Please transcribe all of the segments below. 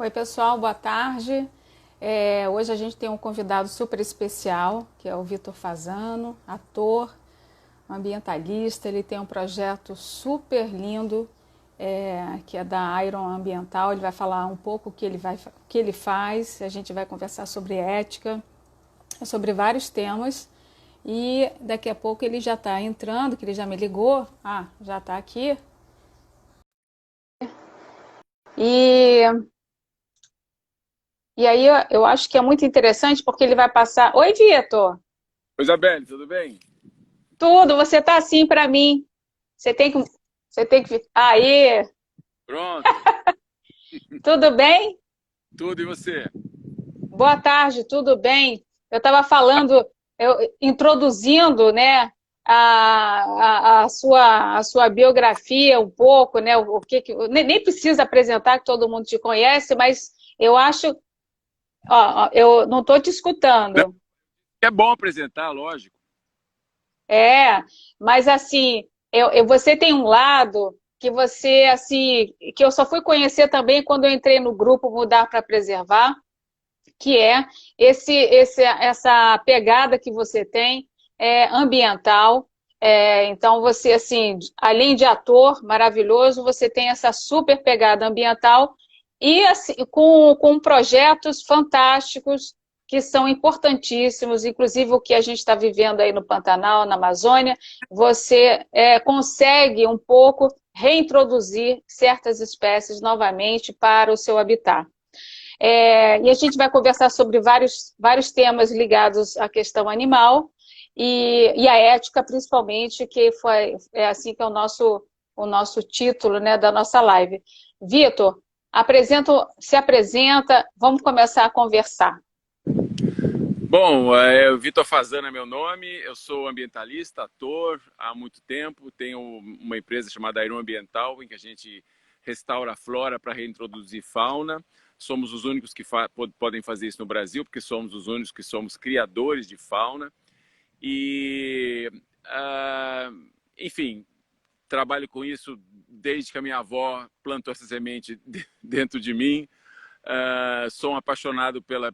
Oi, pessoal, boa tarde. Hoje a gente tem um convidado super especial, que é o Vitor Fasano, ator, ambientalista. Ele tem um projeto super lindo, que é da Iron Ambiental. Ele vai falar um pouco o que ele faz. A gente vai conversar sobre ética, sobre vários temas. E daqui a pouco ele já está entrando, que ele já me ligou. Ah, já está aqui. E E aí eu acho que é muito interessante porque ele vai passar. Oi, Vitor! Oi, Isabelle, tudo bem? Tudo, você tá assim para mim. Você tem que. Você tem que. Aí, Pronto, tudo bem? tudo e você? Boa tarde, tudo bem? Eu estava falando, introduzindo, né, a sua biografia um pouco, né? Nem precisa apresentar que todo mundo te conhece, mas eu acho. Eu não estou te Não, escutando. é bom apresentar, lógico. É, mas assim, você tem um lado que você, assim, que eu só fui conhecer também quando eu entrei no grupo Mudar para Preservar, que é essa pegada que você tem ambiental. Então você, assim, além de ator maravilhoso, você tem essa super pegada ambiental e assim, com projetos fantásticos que são importantíssimos, inclusive o que a gente está vivendo aí no Pantanal, na Amazônia, você consegue um pouco reintroduzir certas espécies novamente para o seu habitat. E a gente vai conversar sobre vários temas ligados à questão animal e a ética, principalmente, que é assim que é o nosso título, né, da nossa live. Vitor, se apresenta, vamos começar a conversar. Bom, o Vitor Fazana é meu nome, eu sou ambientalista, ator há muito tempo, tenho uma empresa chamada Aeron Ambiental, em que a gente restaura a flora para reintroduzir fauna. Somos os únicos que podem fazer isso no Brasil, porque somos os únicos que somos criadores de fauna. E, ah, enfim, trabalho com isso desde que a minha avó plantou essa semente dentro de mim. Sou um apaixonado pela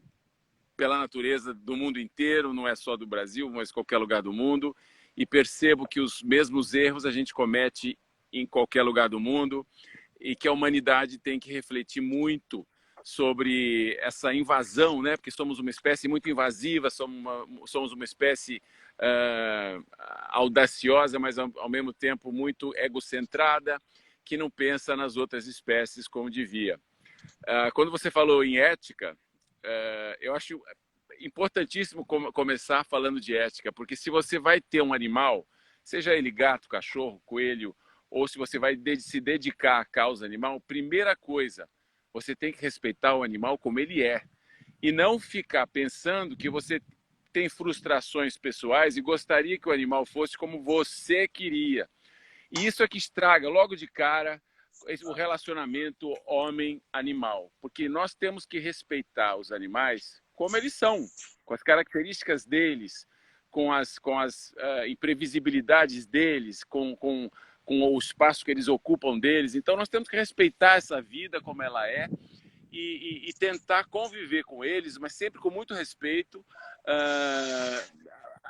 natureza do mundo inteiro, não é só do Brasil, mas qualquer lugar do mundo, e percebo que os mesmos erros a gente comete em qualquer lugar do mundo e que a humanidade tem que refletir muito sobre essa invasão, né? Porque somos uma espécie muito invasiva, somos uma espécie audaciosa, mas ao mesmo tempo muito egocentrada, que não pensa nas outras espécies como devia. Quando você falou em ética, eu acho importantíssimo começar falando de ética, porque se você vai ter um animal, seja ele gato, cachorro, coelho, ou se você vai se dedicar à causa animal, primeira coisa, você tem que respeitar o animal como ele é. E não ficar pensando que você tem frustrações pessoais e gostaria que o animal fosse como você queria. E isso é que estraga logo de cara o relacionamento homem-animal, porque nós temos que respeitar os animais como eles são, com as características deles, com as imprevisibilidades deles, com o espaço que eles ocupam deles. Então nós temos que respeitar essa vida como ela é e tentar conviver com eles, mas sempre com muito respeito.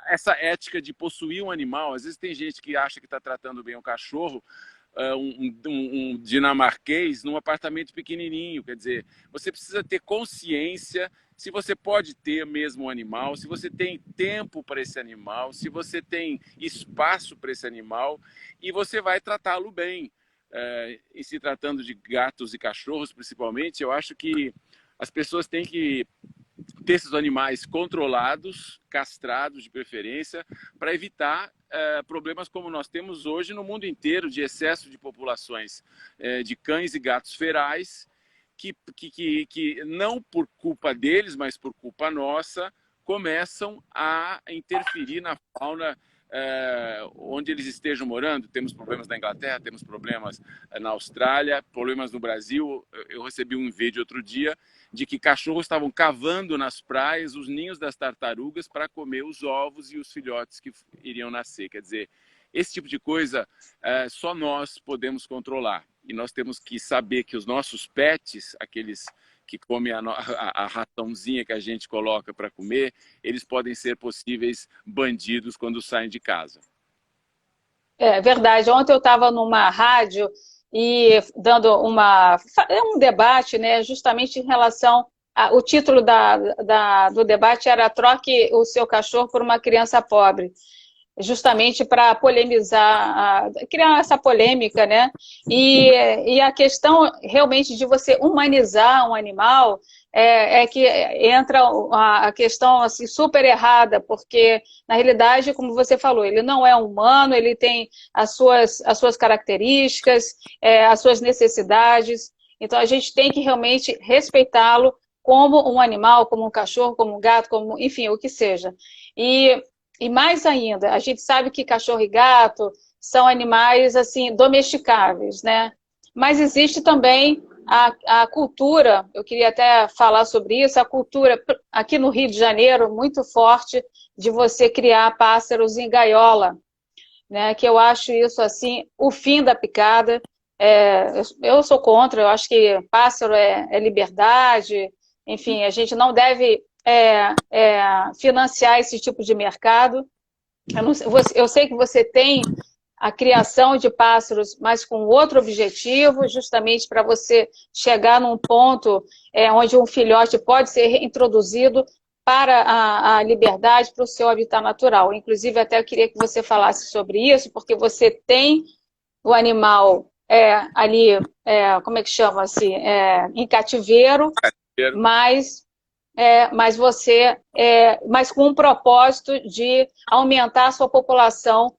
Essa ética de possuir um animal, às vezes tem gente que acha que está tratando bem um cachorro, um dinamarquês num apartamento pequenininho. Quer dizer, você precisa ter consciência se você pode ter mesmo um animal, se você tem tempo para esse animal, se você tem espaço para esse animal, e você vai tratá-lo bem. E se tratando de gatos e cachorros, principalmente, eu acho que as pessoas têm que ter esses animais controlados, castrados de preferência, para evitar problemas como nós temos hoje no mundo inteiro, de excesso de populações de cães e gatos ferais, que não por culpa deles, mas por culpa nossa, começam a interferir na fauna onde eles estejam morando. Temos problemas na Inglaterra, temos problemas na Austrália, problemas no Brasil. Eu recebi um vídeo outro dia de que cachorros estavam cavando nas praias os ninhos das tartarugas para comer os ovos e os filhotes que iriam nascer. Quer dizer, esse tipo de coisa só nós podemos controlar. E nós temos que saber que os nossos pets, aqueles que come a raçãozinha que a gente coloca para comer, eles podem ser possíveis bandidos quando saem de casa. É verdade. Ontem eu estava numa rádio e dando um debate, né, justamente em relação o título do debate era Troque o seu cachorro por uma criança pobre, justamente para polemizar, criar essa polêmica, né? E a questão realmente de você humanizar um animal é que entra a questão assim, super errada, porque, na realidade, como você falou, ele não é humano, ele tem as suas características, as suas necessidades, então a gente tem que realmente respeitá-lo como um animal, como um cachorro, como um gato, como, enfim, o que seja. E e mais ainda, a gente sabe que cachorro e gato são animais assim domesticáveis, né? Mas existe também a cultura, eu queria até falar sobre isso, a cultura aqui no Rio de Janeiro muito forte de você criar pássaros em gaiola, né? Que eu acho isso assim o fim da picada. Eu sou contra, eu acho que pássaro é liberdade, enfim, a gente não deve financiar esse tipo de mercado. Eu sei que você tem a criação de pássaros, mas com outro objetivo, justamente para você chegar num ponto onde um filhote pode ser introduzido para a liberdade, para o seu habitat natural. Inclusive, até eu queria que você falasse sobre isso, porque você tem o animal ali, como é que chama assim, em cativeiro, mas mas com um propósito de aumentar a sua população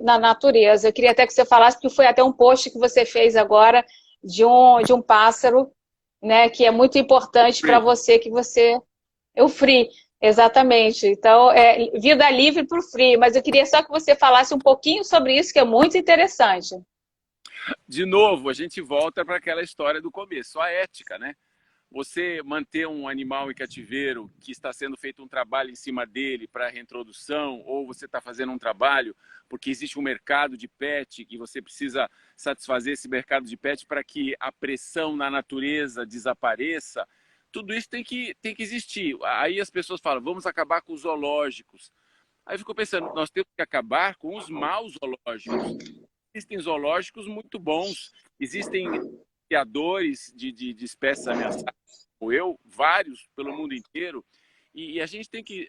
na natureza. Eu queria até que você falasse, porque foi até um post que você fez agora de um pássaro, né, que é muito importante para você, o free, exatamente. Então, vida livre para o free, mas eu queria só que você falasse um pouquinho sobre isso, que é muito interessante. De novo, a gente volta para aquela história do começo, a ética, né? Você manter um animal em cativeiro que está sendo feito um trabalho em cima dele para reintrodução, ou você está fazendo um trabalho porque existe um mercado de pet e você precisa satisfazer esse mercado de pet para que a pressão na natureza desapareça, tudo isso tem que existir. Aí as pessoas falam, vamos acabar com os zoológicos. Aí eu fico pensando, nós temos que acabar com os maus zoológicos. Existem zoológicos muito bons, existem criadores de espécies ameaçadas, como eu, vários pelo mundo inteiro, e a gente tem que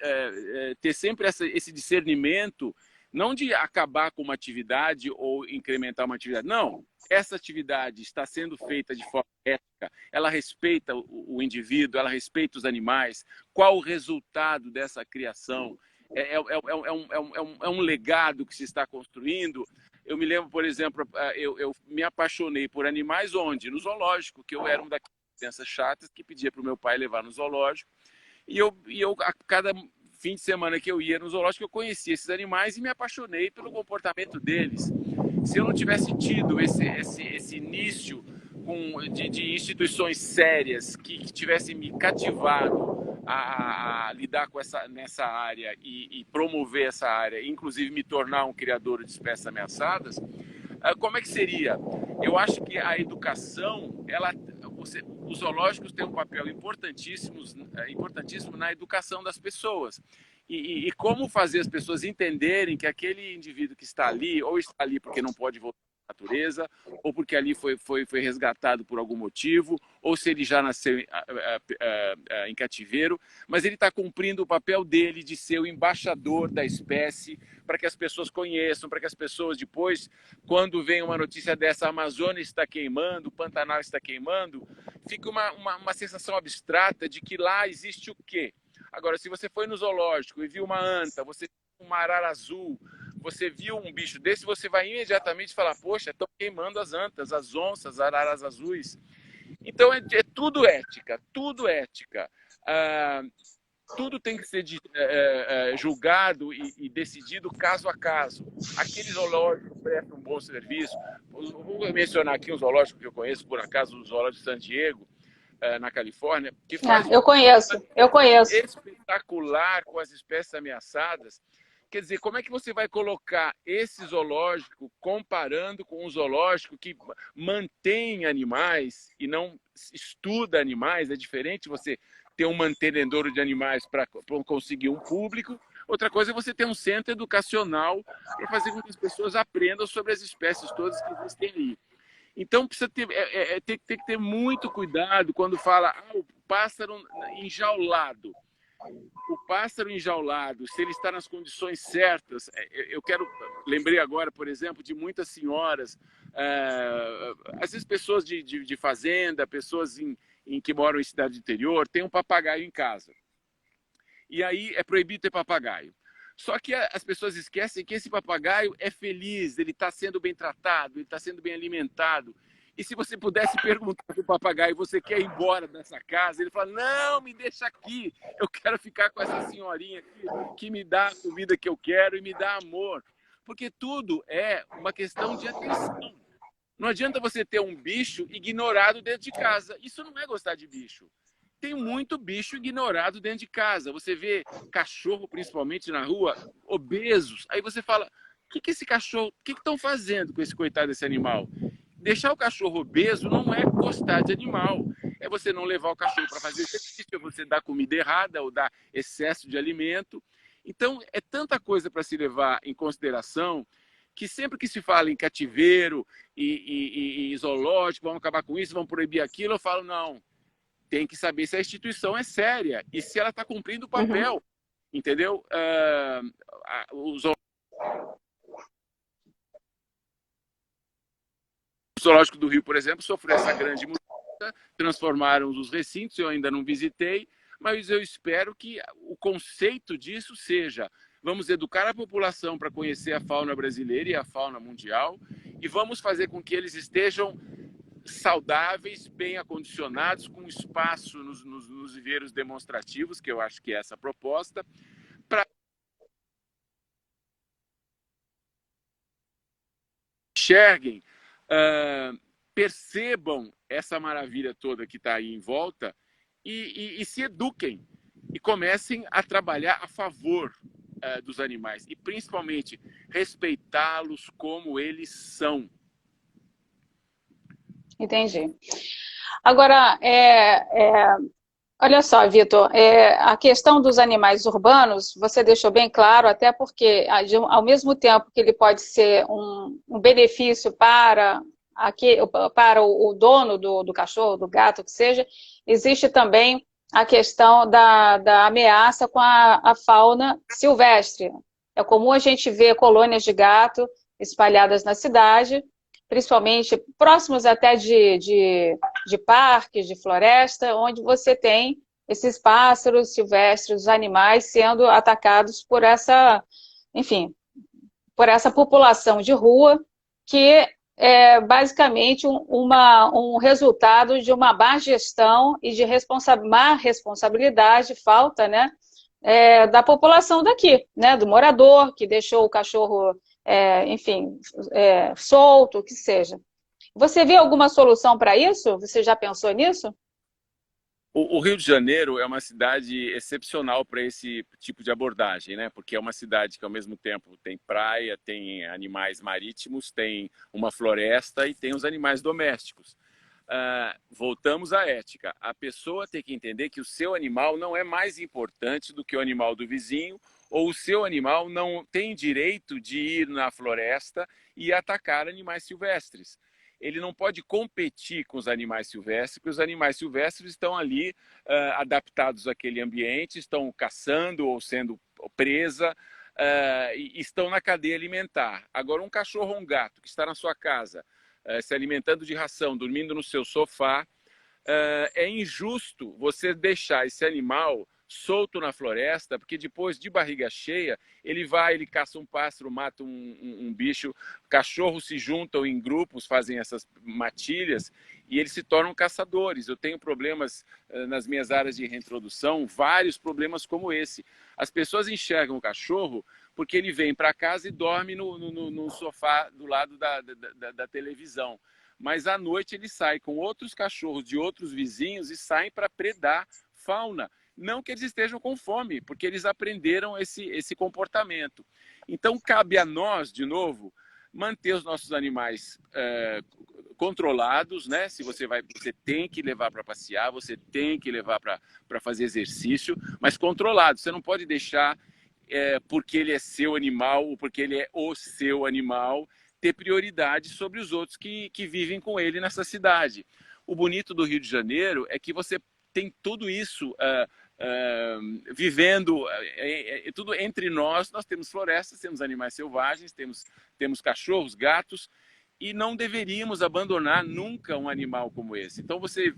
ter sempre esse discernimento, não de acabar com uma atividade ou incrementar uma atividade, não. Essa atividade está sendo feita de forma ética, ela respeita o indivíduo, ela respeita os animais, qual o resultado dessa criação? É um legado que se está construindo. Eu me lembro, por exemplo, eu me apaixonei por animais onde? No zoológico, que eu era uma daquelas crianças chatas que pedia para o meu pai levar no zoológico. E eu, a cada fim de semana que eu ia no zoológico, eu conhecia esses animais e me apaixonei pelo comportamento deles. Se eu não tivesse tido esse início de instituições sérias que tivessem me cativado a lidar com nessa área e promover essa área, inclusive me tornar um criador de espécies ameaçadas, como é que seria? Eu acho que a educação, os zoológicos têm um papel importantíssimo na educação das pessoas. E como fazer as pessoas entenderem que aquele indivíduo que está ali, ou está ali porque não pode voltar à natureza, ou porque ali foi resgatado por algum motivo, ou se ele já nasceu em cativeiro, mas ele está cumprindo o papel dele de ser o embaixador da espécie, para que as pessoas conheçam, para que as pessoas depois, quando vem uma notícia dessa, a Amazônia está queimando, o Pantanal está queimando, fica uma sensação abstrata de que lá existe o quê? Agora, se você foi no zoológico e viu uma anta, você viu uma arara azul, você viu um bicho desse, você vai imediatamente falar, poxa, estão queimando as antas, as onças, as araras azuis. Então, é tudo ética, tudo ética. Tudo tem que ser julgado e decidido caso a caso. Aquele zoológico presta um bom serviço. Vou mencionar aqui um zoológico que eu conheço, por acaso, o Zoológico de San Diego, na Califórnia, que faz eu conheço. espetacular com as espécies ameaçadas. Quer dizer, como é que você vai colocar esse zoológico comparando com um zoológico que mantém animais e não estuda animais? É diferente você ter um mantenedouro de animais para conseguir um público. Outra coisa é você ter um centro educacional para fazer com que as pessoas aprendam sobre as espécies todas que existem ali. Então precisa ter, tem que ter muito cuidado quando fala o pássaro enjaulado. O pássaro enjaulado, se ele está nas condições certas, lembrei agora, por exemplo, de muitas senhoras, às vezes pessoas de fazenda, pessoas que moram em cidade interior, tem um papagaio em casa. E aí é proibido ter papagaio. Só que as pessoas esquecem que esse papagaio é feliz, ele está sendo bem tratado, ele está sendo bem alimentado. E se você pudesse perguntar para o papagaio, você quer ir embora dessa casa? Ele fala, não, me deixa aqui, eu quero ficar com essa senhorinha aqui, que me dá a comida que eu quero e me dá amor. Porque tudo é uma questão de atenção. Não adianta você ter um bicho ignorado dentro de casa. Isso não é gostar de bicho. Tem muito bicho ignorado dentro de casa. Você vê cachorro, principalmente na rua, obesos. Aí você fala, o que esse cachorro, o que estão fazendo com esse coitado desse animal? Deixar o cachorro obeso não é gostar de animal. É você não levar o cachorro para fazer exercício, é você dar comida errada ou dar excesso de alimento. Então, é tanta coisa para se levar em consideração que sempre que se fala em cativeiro e zoológico, vamos acabar com isso, vamos proibir aquilo, eu falo, não, tem que saber se a instituição é séria e se ela está cumprindo o papel, entendeu? O Zoológico do Rio, por exemplo, sofreu essa grande mudança, transformaram os recintos, eu ainda não visitei, mas eu espero que o conceito disso seja: vamos educar a população para conhecer a fauna brasileira e a fauna mundial, e vamos fazer com que eles estejam saudáveis, bem acondicionados, com espaço nos viveiros demonstrativos, que eu acho que é essa a proposta, para enxerguem, percebam essa maravilha toda que está aí em volta e se eduquem e comecem a trabalhar a favor dos animais e, principalmente, respeitá-los como eles são. Entendi. Agora, olha só, Vitor, a questão dos animais urbanos, você deixou bem claro, até porque, ao mesmo tempo que ele pode ser um benefício para o dono do cachorro, do gato, que seja, existe também a questão da ameaça com a fauna silvestre. É comum a gente ver colônias de gato espalhadas na cidade, principalmente próximos até de parques, de floresta, onde você tem esses pássaros silvestres, os animais sendo atacados por essa, enfim, por essa população de rua, que é basicamente um resultado de uma má gestão e de má responsabilidade, falta, né, da população daqui, né, do morador que deixou o cachorro, enfim, solto, o que seja. Você vê alguma solução para isso? Você já pensou nisso? O Rio de Janeiro é uma cidade excepcional para esse tipo de abordagem, né? Porque é uma cidade que, ao mesmo tempo, tem praia, tem animais marítimos, tem uma floresta e tem os animais domésticos. Voltamos à ética. A pessoa tem que entender que o seu animal não é mais importante do que o animal do vizinho, ou o seu animal não tem direito de ir na floresta e atacar animais silvestres. Ele não pode competir com os animais silvestres, porque os animais silvestres estão ali adaptados àquele ambiente, estão caçando ou sendo presa, e estão na cadeia alimentar. Agora, um cachorro ou um gato que está na sua casa, se alimentando de ração, dormindo no seu sofá, é injusto você deixar esse animal solto na floresta, porque depois, de barriga cheia, ele caça um pássaro, mata um bicho, cachorros se juntam em grupos, fazem essas matilhas e eles se tornam caçadores. Eu tenho problemas nas minhas áreas de reintrodução, vários problemas como esse. As pessoas enxergam o cachorro porque ele vem para casa e dorme no sofá do lado da televisão. Mas à noite ele sai com outros cachorros de outros vizinhos e saem para predar fauna. Não que eles estejam com fome, porque eles aprenderam esse comportamento. Então, cabe a nós, de novo, manter os nossos animais controlados, né? Se você tem que levar para passear, você tem que levar para fazer exercício, mas controlado. Você não pode deixar, porque ele é seu animal ou porque ele é o seu animal, ter prioridade sobre os outros que vivem com ele nessa cidade. O bonito do Rio de Janeiro é que você tem tudo isso vivendo tudo entre nós. Nós temos florestas, temos animais selvagens, temos cachorros, gatos, e não deveríamos abandonar nunca um animal como esse. Então você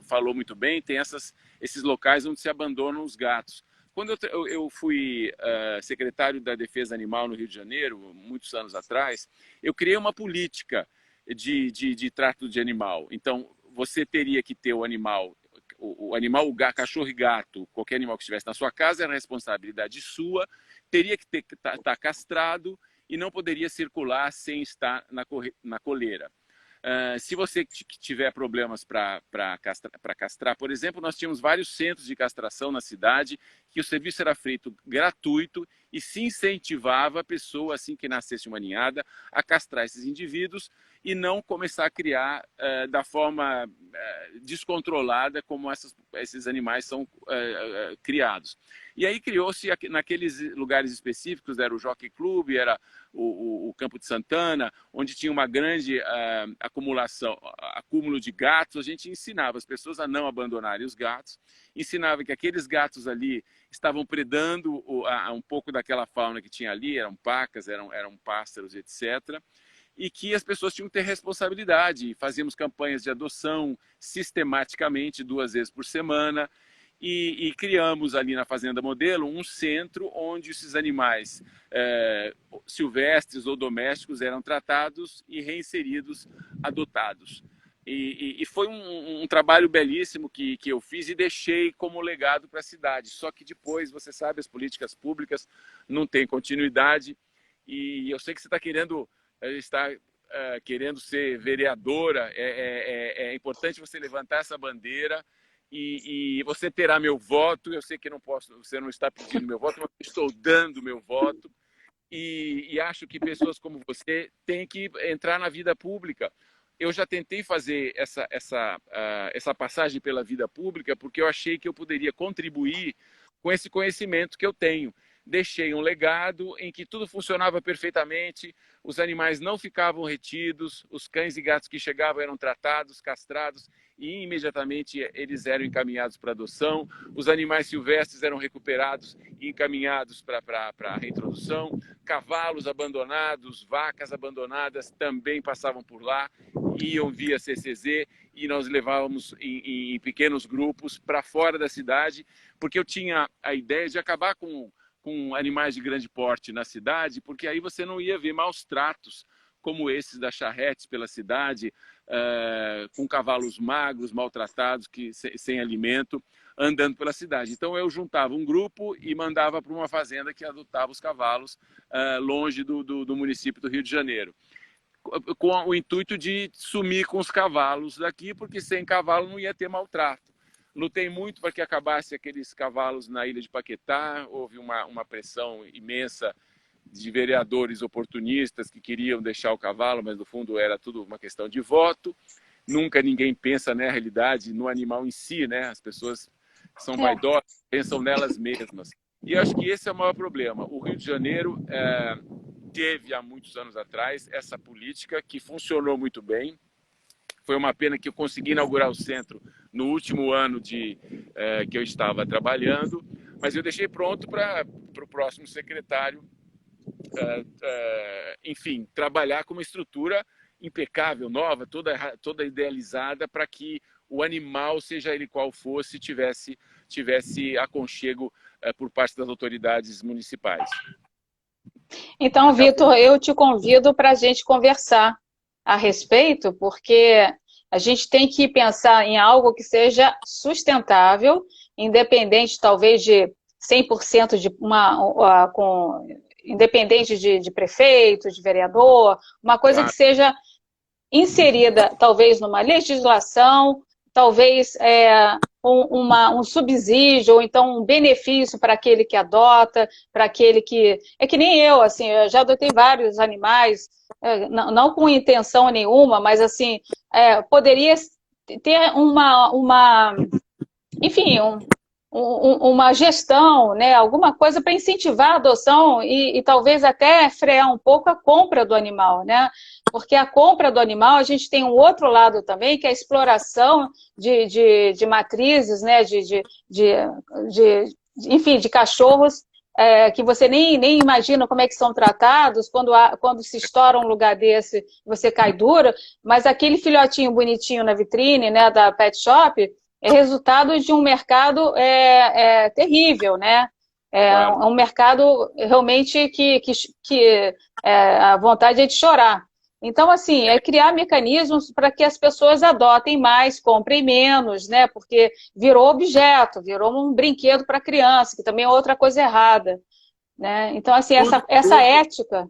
falou muito bem, tem esses locais onde se abandonam os gatos. Quando eu fui secretário da Defesa Animal no Rio de Janeiro, muitos anos atrás, eu criei uma política de trato de animal. Então, você teria que ter o animal, o cachorro e gato, qualquer animal que estivesse na sua casa, era responsabilidade sua, teria que estar castrado e não poderia circular sem estar na coleira. Se você tiver problemas para castrar, por exemplo, nós tínhamos vários centros de castração na cidade, que o serviço era feito gratuito e se incentivava a pessoa, assim que nascesse uma ninhada, a castrar esses indivíduos e não começar a criar da forma descontrolada como esses animais são criados. E aí criou-se, naqueles lugares específicos, era o Jockey Club, era o Campo de Santana, onde tinha uma grande acúmulo de gatos. A gente ensinava as pessoas a não abandonarem os gatos, ensinava que aqueles gatos ali estavam predando um pouco daquela fauna que tinha ali, eram pacas, eram pássaros, etc., e que as pessoas tinham que ter responsabilidade. Fazíamos campanhas de adoção sistematicamente, 2 vezes por semana, e criamos ali na Fazenda Modelo um centro onde esses animais silvestres ou domésticos eram tratados e reinseridos, adotados. E foi um trabalho belíssimo que eu fiz e deixei como legado para a cidade. Só que depois, você sabe, as políticas públicas não têm continuidade, e eu sei que você está querendo ser vereadora. É importante você levantar essa bandeira e você terá meu voto. Eu sei que você não está pedindo meu voto, mas estou dando meu voto. E acho que pessoas como você têm que entrar na vida pública. Eu já tentei fazer essa passagem pela vida pública porque eu achei que eu poderia contribuir com esse conhecimento que eu tenho. Deixei um legado em que tudo funcionava perfeitamente, os animais não ficavam retidos, os cães e gatos que chegavam eram tratados, castrados e imediatamente eles eram encaminhados para adoção. Os animais silvestres eram recuperados e encaminhados para a reintrodução. Cavalos abandonados, vacas abandonadas também passavam por lá, iam via CCZ, e nós levávamos em pequenos grupos para fora da cidade, porque eu tinha a ideia de acabar com animais de grande porte na cidade, porque aí você não ia ver maus tratos como esses da charretes pela cidade, com cavalos magros, maltratados, sem alimento, andando pela cidade. Então eu juntava um grupo e mandava para uma fazenda que adotava os cavalos longe do município do Rio de Janeiro, com o intuito de sumir com os cavalos daqui, porque sem cavalo não ia ter maltrato. Lutei muito para que acabasse aqueles cavalos na ilha de Paquetá. Houve uma pressão imensa de vereadores oportunistas que queriam deixar o cavalo, mas no fundo era tudo uma questão de voto. Nunca ninguém pensa, na realidade, no animal em si, né? As pessoas são vaidosas, pensam nelas mesmas. E eu acho que esse é o maior problema. O Rio de Janeiro teve, há muitos anos atrás, essa política que funcionou muito bem. Foi uma pena que eu consegui inaugurar o centro no último ano que eu estava trabalhando, mas eu deixei pronto para o próximo secretário, enfim, trabalhar com uma estrutura impecável, nova, toda idealizada, para que o animal, seja ele qual fosse, tivesse aconchego por parte das autoridades municipais. Então, Vitor, eu te convido para a gente conversar a respeito, porque a gente tem que pensar em algo que seja sustentável, independente talvez de 100% independente de prefeito, de vereador, uma coisa que seja inserida talvez numa legislação, talvez um subsídio, ou então um benefício para aquele que adota, para aquele que... É que nem eu, assim, eu já adotei vários animais, não com intenção nenhuma, mas assim, poderia ter enfim, uma gestão, né, alguma coisa para incentivar a adoção e talvez até frear um pouco a compra do animal, né? Porque a compra do animal, a gente tem um outro lado também, que é a exploração de matrizes, né, enfim, de cachorros que você nem imagina como é que são tratados, quando se estoura um lugar desse, você cai duro, mas aquele filhotinho bonitinho na vitrine, né, da pet shop, é resultado de um mercado terrível, né? Claro. Um mercado realmente que a vontade é de chorar. Então, assim, é criar mecanismos para que as pessoas adotem mais, comprem menos, né? Porque virou objeto, virou um brinquedo para criança, que também é outra coisa errada, né? Então, assim, Tudo, essa tudo, ética...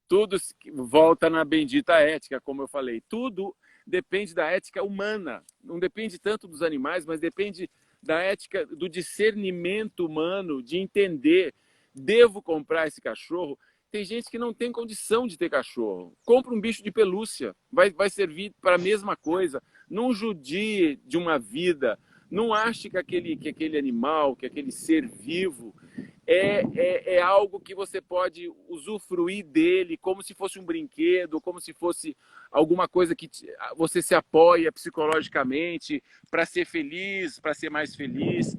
tudo volta na bendita ética, como eu falei. Tudo depende da ética humana. Não depende tanto dos animais, mas depende da ética, do discernimento humano, de entender, devo comprar esse cachorro? Tem gente que não tem condição de ter cachorro. Compra um bicho de pelúcia, vai servir para a mesma coisa. Não judie de uma vida. Não ache que aquele animal, que aquele ser vivo é algo que você pode usufruir dele como se fosse um brinquedo, como se fosse alguma coisa que você se apoia psicologicamente para ser feliz, para ser mais feliz.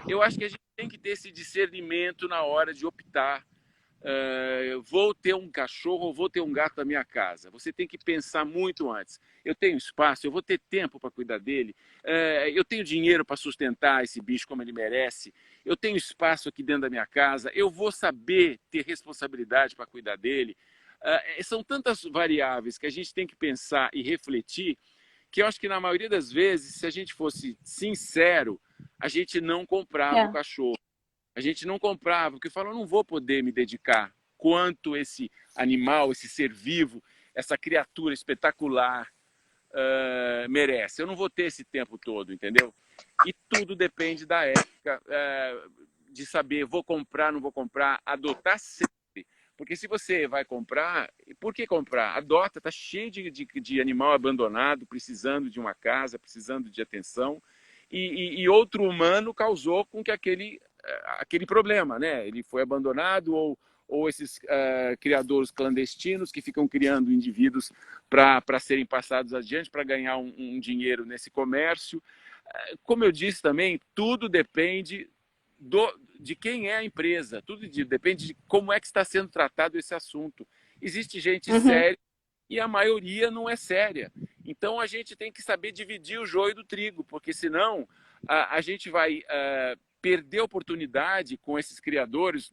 Eu acho que a gente tem que ter esse discernimento na hora de optar. Vou ter um cachorro ou vou ter um gato na minha casa. Você tem que pensar muito antes. Eu tenho espaço, eu vou ter tempo para cuidar dele, eu tenho dinheiro para sustentar esse bicho como ele merece, eu tenho espaço aqui dentro da minha casa, eu vou saber ter responsabilidade para cuidar dele. São tantas variáveis que a gente tem que pensar e refletir que eu acho que na maioria das vezes, se a gente fosse sincero, a gente não comprava o É. cachorro. A gente não comprava, porque falou, não vou poder me dedicar quanto esse animal, esse ser vivo, essa criatura espetacular merece. Eu não vou ter esse tempo todo, entendeu? E tudo depende da ética, de saber, vou comprar, não vou comprar, adotar sempre. Porque se você vai comprar, por que comprar? Adota, está cheio de animal abandonado, precisando de uma casa, precisando de atenção, e outro humano causou com que aquele problema, né? Ele foi abandonado ou esses criadores clandestinos que ficam criando indivíduos para serem passados adiante, para ganhar um dinheiro nesse comércio. Como eu disse também, tudo depende de quem é a empresa, tudo depende de como é que está sendo tratado esse assunto. Existe gente Uhum. séria e a maioria não é séria. Então a gente tem que saber dividir o joio do trigo, porque senão a gente vai perder a oportunidade com esses criadores.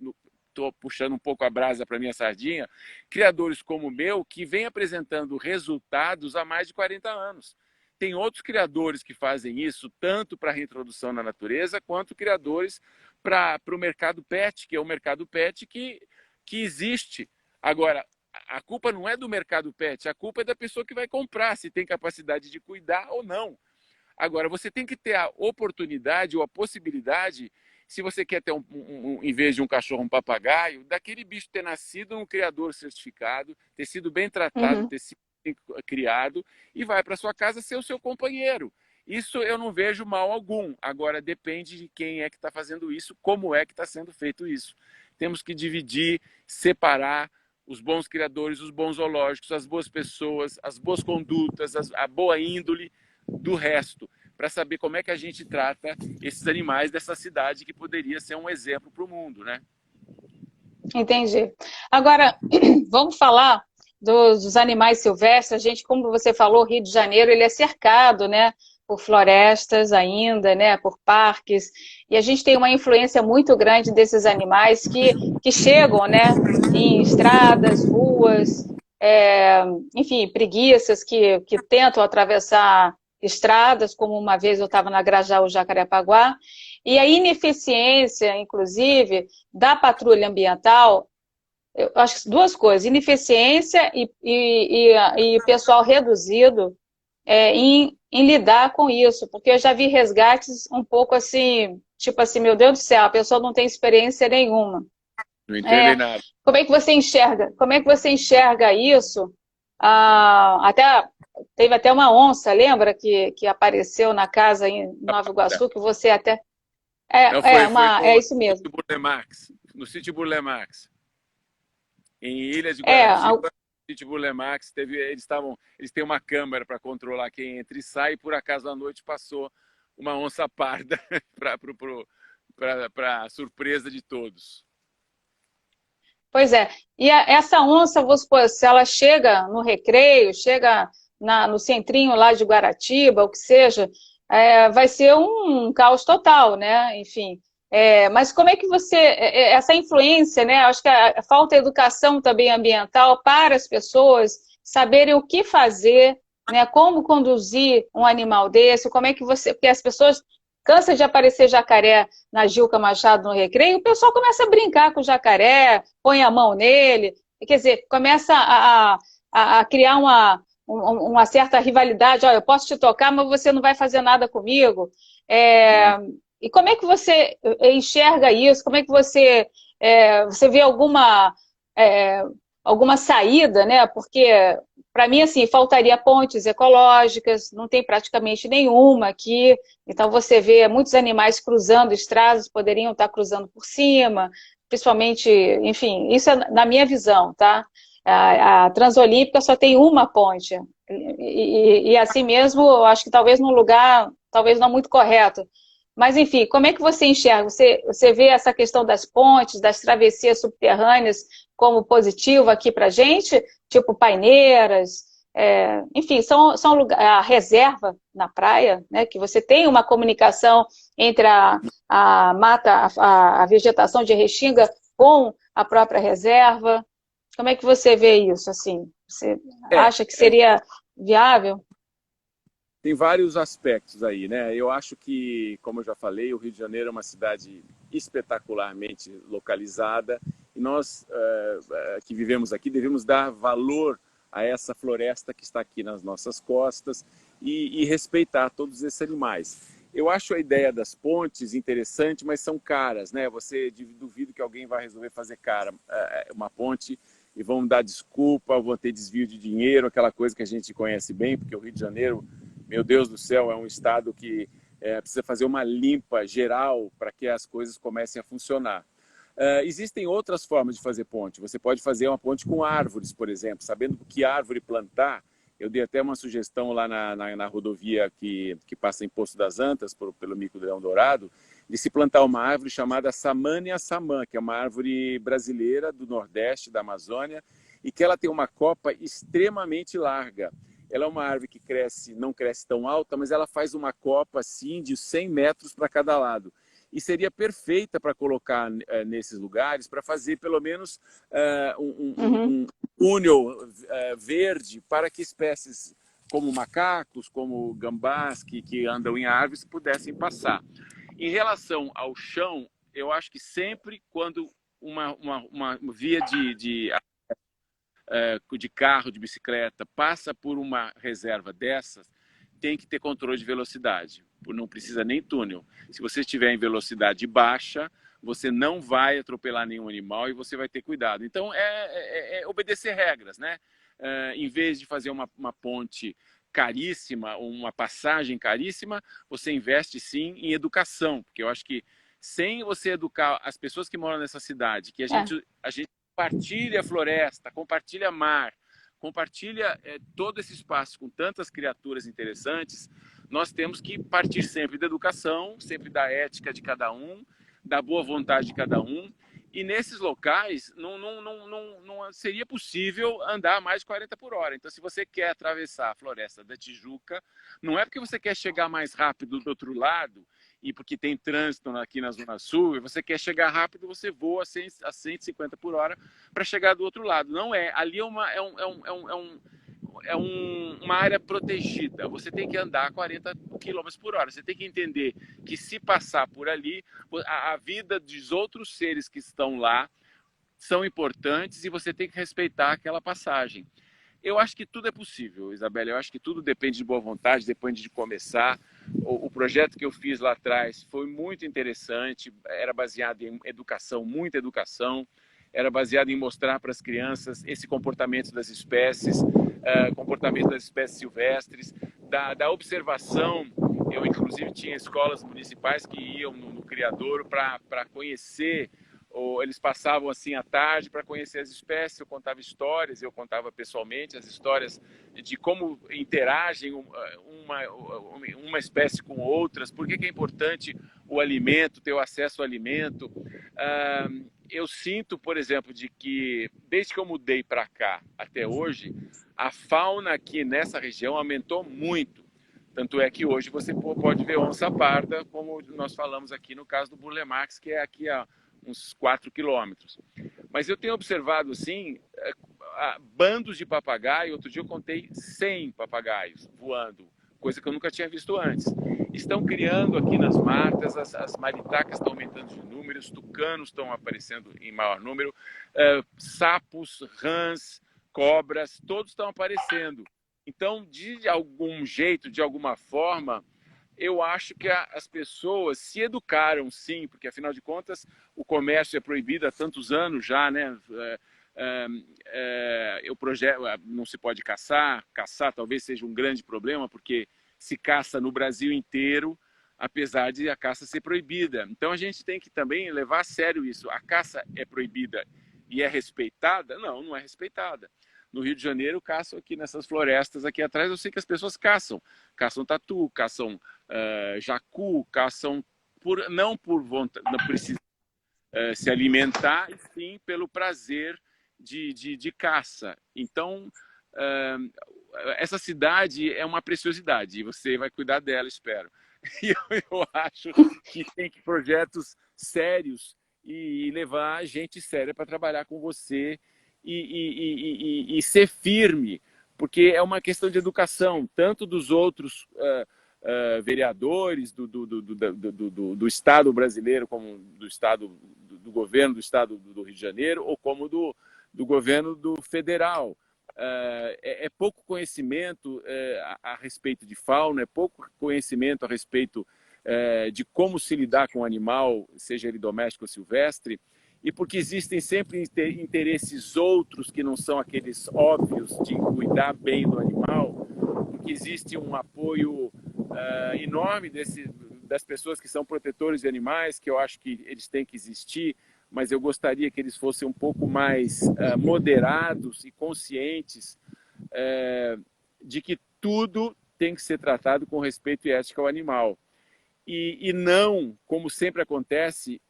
Estou puxando um pouco a brasa para minha sardinha, criadores como o meu, que vem apresentando resultados há mais de 40 anos. Tem outros criadores que fazem isso, tanto para a reintrodução na natureza, quanto criadores para o mercado pet, que é o mercado pet que existe. Agora, a culpa não é do mercado pet, a culpa é da pessoa que vai comprar, se tem capacidade de cuidar ou não. Agora, você tem que ter a oportunidade ou a possibilidade, se você quer ter, em vez de um cachorro, um papagaio, daquele bicho ter nascido num criador certificado, ter sido bem tratado, Uhum. ter sido bem criado, e vai para sua casa ser o seu companheiro. Isso eu não vejo mal algum. Agora, depende de quem é que está fazendo isso, como é que está sendo feito isso. Temos que dividir, separar os bons criadores, os bons zoológicos, as boas pessoas, as boas condutas, a boa índole do resto, para saber como é que a gente trata esses animais dessa cidade que poderia ser um exemplo para o mundo, né? Entendi. Agora, vamos falar dos animais silvestres. A gente, como você falou, Rio de Janeiro, ele é cercado, né, por florestas ainda, né, por parques, e a gente tem uma influência muito grande desses animais que chegam, né, em estradas, ruas, é, enfim, preguiças que tentam atravessar estradas, como uma vez eu estava na Grajaú, Jacarepaguá, e a ineficiência, inclusive, da patrulha ambiental, eu acho que duas coisas, ineficiência e pessoal reduzido em em lidar com isso, porque eu já vi resgates um pouco assim, tipo assim, meu Deus do céu, a pessoa não tem experiência nenhuma. Não entendem É, nada. como é que você enxerga? Como é que você enxerga isso? Até teve até uma onça, lembra que apareceu na casa em Nova Iguaçu, que você até Não, é isso mesmo. sítio Burle Marx, no sítio Burle Marx, em Ilha de É, Guaratiba, sítio Burle Marx, eles têm uma câmera para controlar quem entra e sai, e por acaso à noite passou uma onça parda para surpresa de todos. pois é. E essa onça, vamos supor, se ela chega no Recreio, chega no centrinho lá de Guaratiba, o que seja, vai ser um caos total, né? Enfim. Mas como é que essa influência, né? Acho que falta educação também ambiental para as pessoas saberem o que fazer, né? Como conduzir um animal desse, como é que porque as pessoas cansam de aparecer jacaré na Gilca Machado no Recreio, o pessoal começa a brincar com o jacaré, põe a mão nele, quer dizer, começa a criar uma certa rivalidade. Olha, eu posso te tocar, mas você não vai fazer nada comigo. É, e como é que você enxerga isso? Como é que você vê é, alguma saída, né? Porque, para mim, assim, faltaria pontes ecológicas, não tem praticamente nenhuma aqui. Então, você vê muitos animais cruzando estradas, poderiam estar cruzando por cima, principalmente, enfim, isso é na minha visão, tá? A Transolímpica só tem uma ponte. E assim mesmo, eu acho que talvez num lugar, talvez não muito correto. Mas, enfim, como é que você enxerga? Você vê essa questão das pontes, das travessias subterrâneas como positivo aqui para a gente? Tipo paineiras, enfim, são a reserva na praia, né, que você tem uma comunicação entre a mata, a vegetação de Restinga com a própria reserva. Como é que você vê isso? Assim, você É, acha que seria viável? tem vários aspectos aí, né? Eu acho que, como eu já falei, o Rio de Janeiro é uma cidade espetacularmente localizada e nós que vivemos aqui devemos dar valor a essa floresta que está aqui nas nossas costas e respeitar todos esses animais. Eu acho a ideia das pontes interessante, mas são caras, né? Você duvido que alguém vai resolver fazer uma ponte e vão dar desculpa, vão ter desvio de dinheiro, aquela coisa que a gente conhece bem, porque o Rio de Janeiro, meu Deus do céu, é um estado que precisa fazer uma limpa geral para que as coisas comecem a funcionar. Existem outras formas de fazer ponte. Você pode fazer uma ponte com árvores, por exemplo, sabendo que árvore plantar. Eu dei até uma sugestão lá na rodovia que passa em Poço das Antas, pelo Mico do Leão Dourado, de se plantar uma árvore chamada Samânia samã, que é uma árvore brasileira do Nordeste, da Amazônia, e que ela tem uma copa extremamente larga. Ela é uma árvore que não cresce tão alta, mas ela faz uma copa assim de 100 metros para cada lado. E seria perfeita para colocar nesses lugares, para fazer pelo menos Uhum. um túnel verde para que espécies como macacos, como gambás que andam em árvores pudessem passar. Em relação ao chão, eu acho que sempre quando uma via de carro, de bicicleta, passa por uma reserva dessas, tem que ter controle de velocidade. Não precisa nem túnel. Se você estiver em velocidade baixa, você não vai atropelar nenhum animal e você vai ter cuidado. Então, é obedecer regras, né? Em vez de fazer uma ponte caríssima, uma passagem caríssima, você investe sim em educação, porque eu acho que sem você educar as pessoas que moram nessa cidade, que a gente compartilha floresta, compartilha mar, compartilha todo esse espaço com tantas criaturas interessantes, nós temos que partir sempre da educação, sempre da ética de cada um, da boa vontade de cada um. E nesses locais não seria possível andar mais de 40 por hora. Então, se você quer atravessar a Floresta da Tijuca, não é porque você quer chegar mais rápido do outro lado e porque tem trânsito aqui na Zona Sul, e você quer chegar rápido, você voa a 150 por hora para chegar do outro lado. Não é. Ali uma área protegida. Você tem que andar 40 km por hora. Você tem que entender que se passar por ali, a vida dos outros seres que estão lá são importantes e você tem que respeitar aquela passagem. Eu acho que tudo é possível, Isabela. Eu acho que tudo depende de boa vontade, depende de começar. O projeto que eu fiz lá atrás foi muito interessante, era baseado em educação, muita educação, era baseado em mostrar para as crianças esse comportamento das espécies, comportamento das espécies silvestres, da observação. Eu, inclusive, tinha escolas municipais que iam no criadouro para conhecer, ou eles passavam assim à tarde para conhecer as espécies. Eu contava histórias, eu contava pessoalmente as histórias de como interagem uma espécie com outras, por que é importante o alimento, ter o acesso ao alimento. Eu sinto, por exemplo, de que desde que eu mudei para cá até hoje, a fauna aqui nessa região aumentou muito. Tanto é que hoje você pode ver onça parda, como nós falamos aqui no caso do Burle Marx, que é aqui a uns 4 quilômetros. Mas eu tenho observado, assim, bandos de papagaio. Outro dia eu contei 100 papagaios voando, coisa que eu nunca tinha visto antes. Estão criando aqui nas matas, as maritacas estão aumentando de número, os tucanos estão aparecendo em maior número, sapos, rãs, cobras, todos estão aparecendo. Então, de algum jeito, de alguma forma, eu acho que as pessoas se educaram, sim, porque, afinal de contas, o comércio é proibido há tantos anos já, né? O projeto não se pode caçar talvez seja um grande problema, porque se caça no Brasil inteiro, apesar de a caça ser proibida. Então, a gente tem que também levar a sério isso. A caça é proibida e é respeitada? Não, não é respeitada. No Rio de Janeiro, caçam aqui nessas florestas aqui atrás, eu sei que as pessoas caçam tatu, caçam jacu, caçam não por vontade, não precisa se alimentar, e sim pelo prazer de caça. Então, essa cidade é uma preciosidade e você vai cuidar dela, espero. E eu acho que tem que projetos sérios e levar gente séria para trabalhar com você e ser firme, porque é uma questão de educação, tanto dos outros vereadores do Estado brasileiro, como do Estado do governo do Estado do Rio de Janeiro, ou como do governo do federal. É pouco conhecimento a respeito de fauna, é pouco conhecimento a respeito de como se lidar com o animal, seja ele doméstico ou silvestre, e porque existem sempre interesses outros que não são aqueles óbvios de cuidar bem do animal, porque existe um apoio enorme das pessoas que são protetores de animais, que eu acho que eles têm que existir, mas eu gostaria que eles fossem um pouco mais moderados e conscientes de que tudo tem que ser tratado com respeito e ética ao animal. E não, como sempre acontece,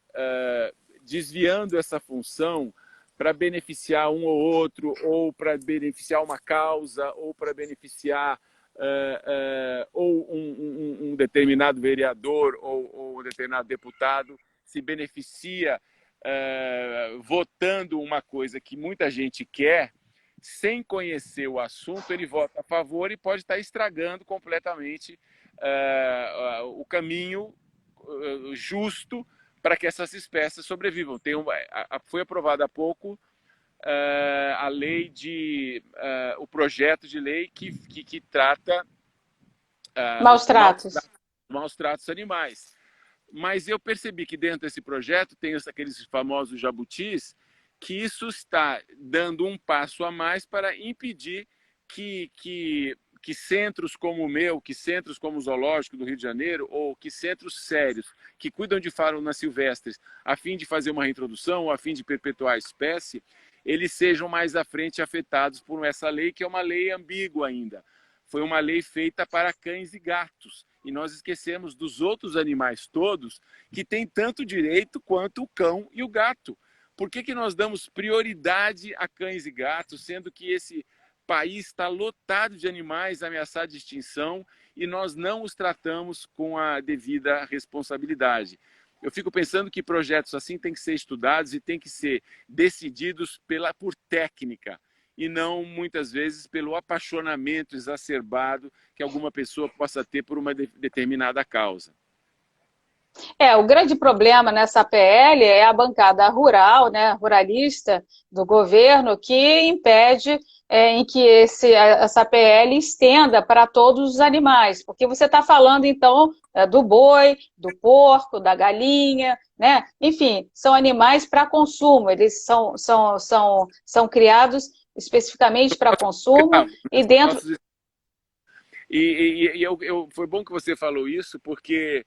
desviando essa função para beneficiar um ou outro, ou para beneficiar uma causa, ou para beneficiar ou um determinado vereador ou um determinado deputado se beneficia votando uma coisa que muita gente quer, sem conhecer o assunto, ele vota a favor e pode estar estragando completamente o caminho justo para que essas espécies sobrevivam. Foi aprovado há pouco a lei o projeto de lei que trata Maus tratos. maus tratos animais. Mas eu percebi que dentro desse projeto tem aqueles famosos jabutis, que isso está dando um passo a mais para impedir que centros como o meu, que centros como o Zoológico do Rio de Janeiro, ou que centros sérios que cuidam de faunas silvestres, a fim de fazer uma reintrodução, ou a fim de perpetuar a espécie, eles sejam mais à frente afetados por essa lei, que é uma lei ambígua ainda. Foi uma lei feita para cães e gatos. E nós esquecemos dos outros animais todos que têm tanto direito quanto o cão e o gato. Por que nós damos prioridade a cães e gatos, sendo que esse país está lotado de animais ameaçados de extinção e nós não os tratamos com a devida responsabilidade? Eu fico pensando que projetos assim têm que ser estudados e têm que ser decididos por técnica, e não, muitas vezes, pelo apaixonamento exacerbado que alguma pessoa possa ter por uma determinada causa. O grande problema nessa PL é a bancada rural, né, ruralista do governo, que impede em que essa PL estenda para todos os animais, porque você está falando, então, do boi, do porco, da galinha, né? Enfim, são animais para consumo, eles são criados especificamente para consumo e dentro... Foi bom que você falou isso, porque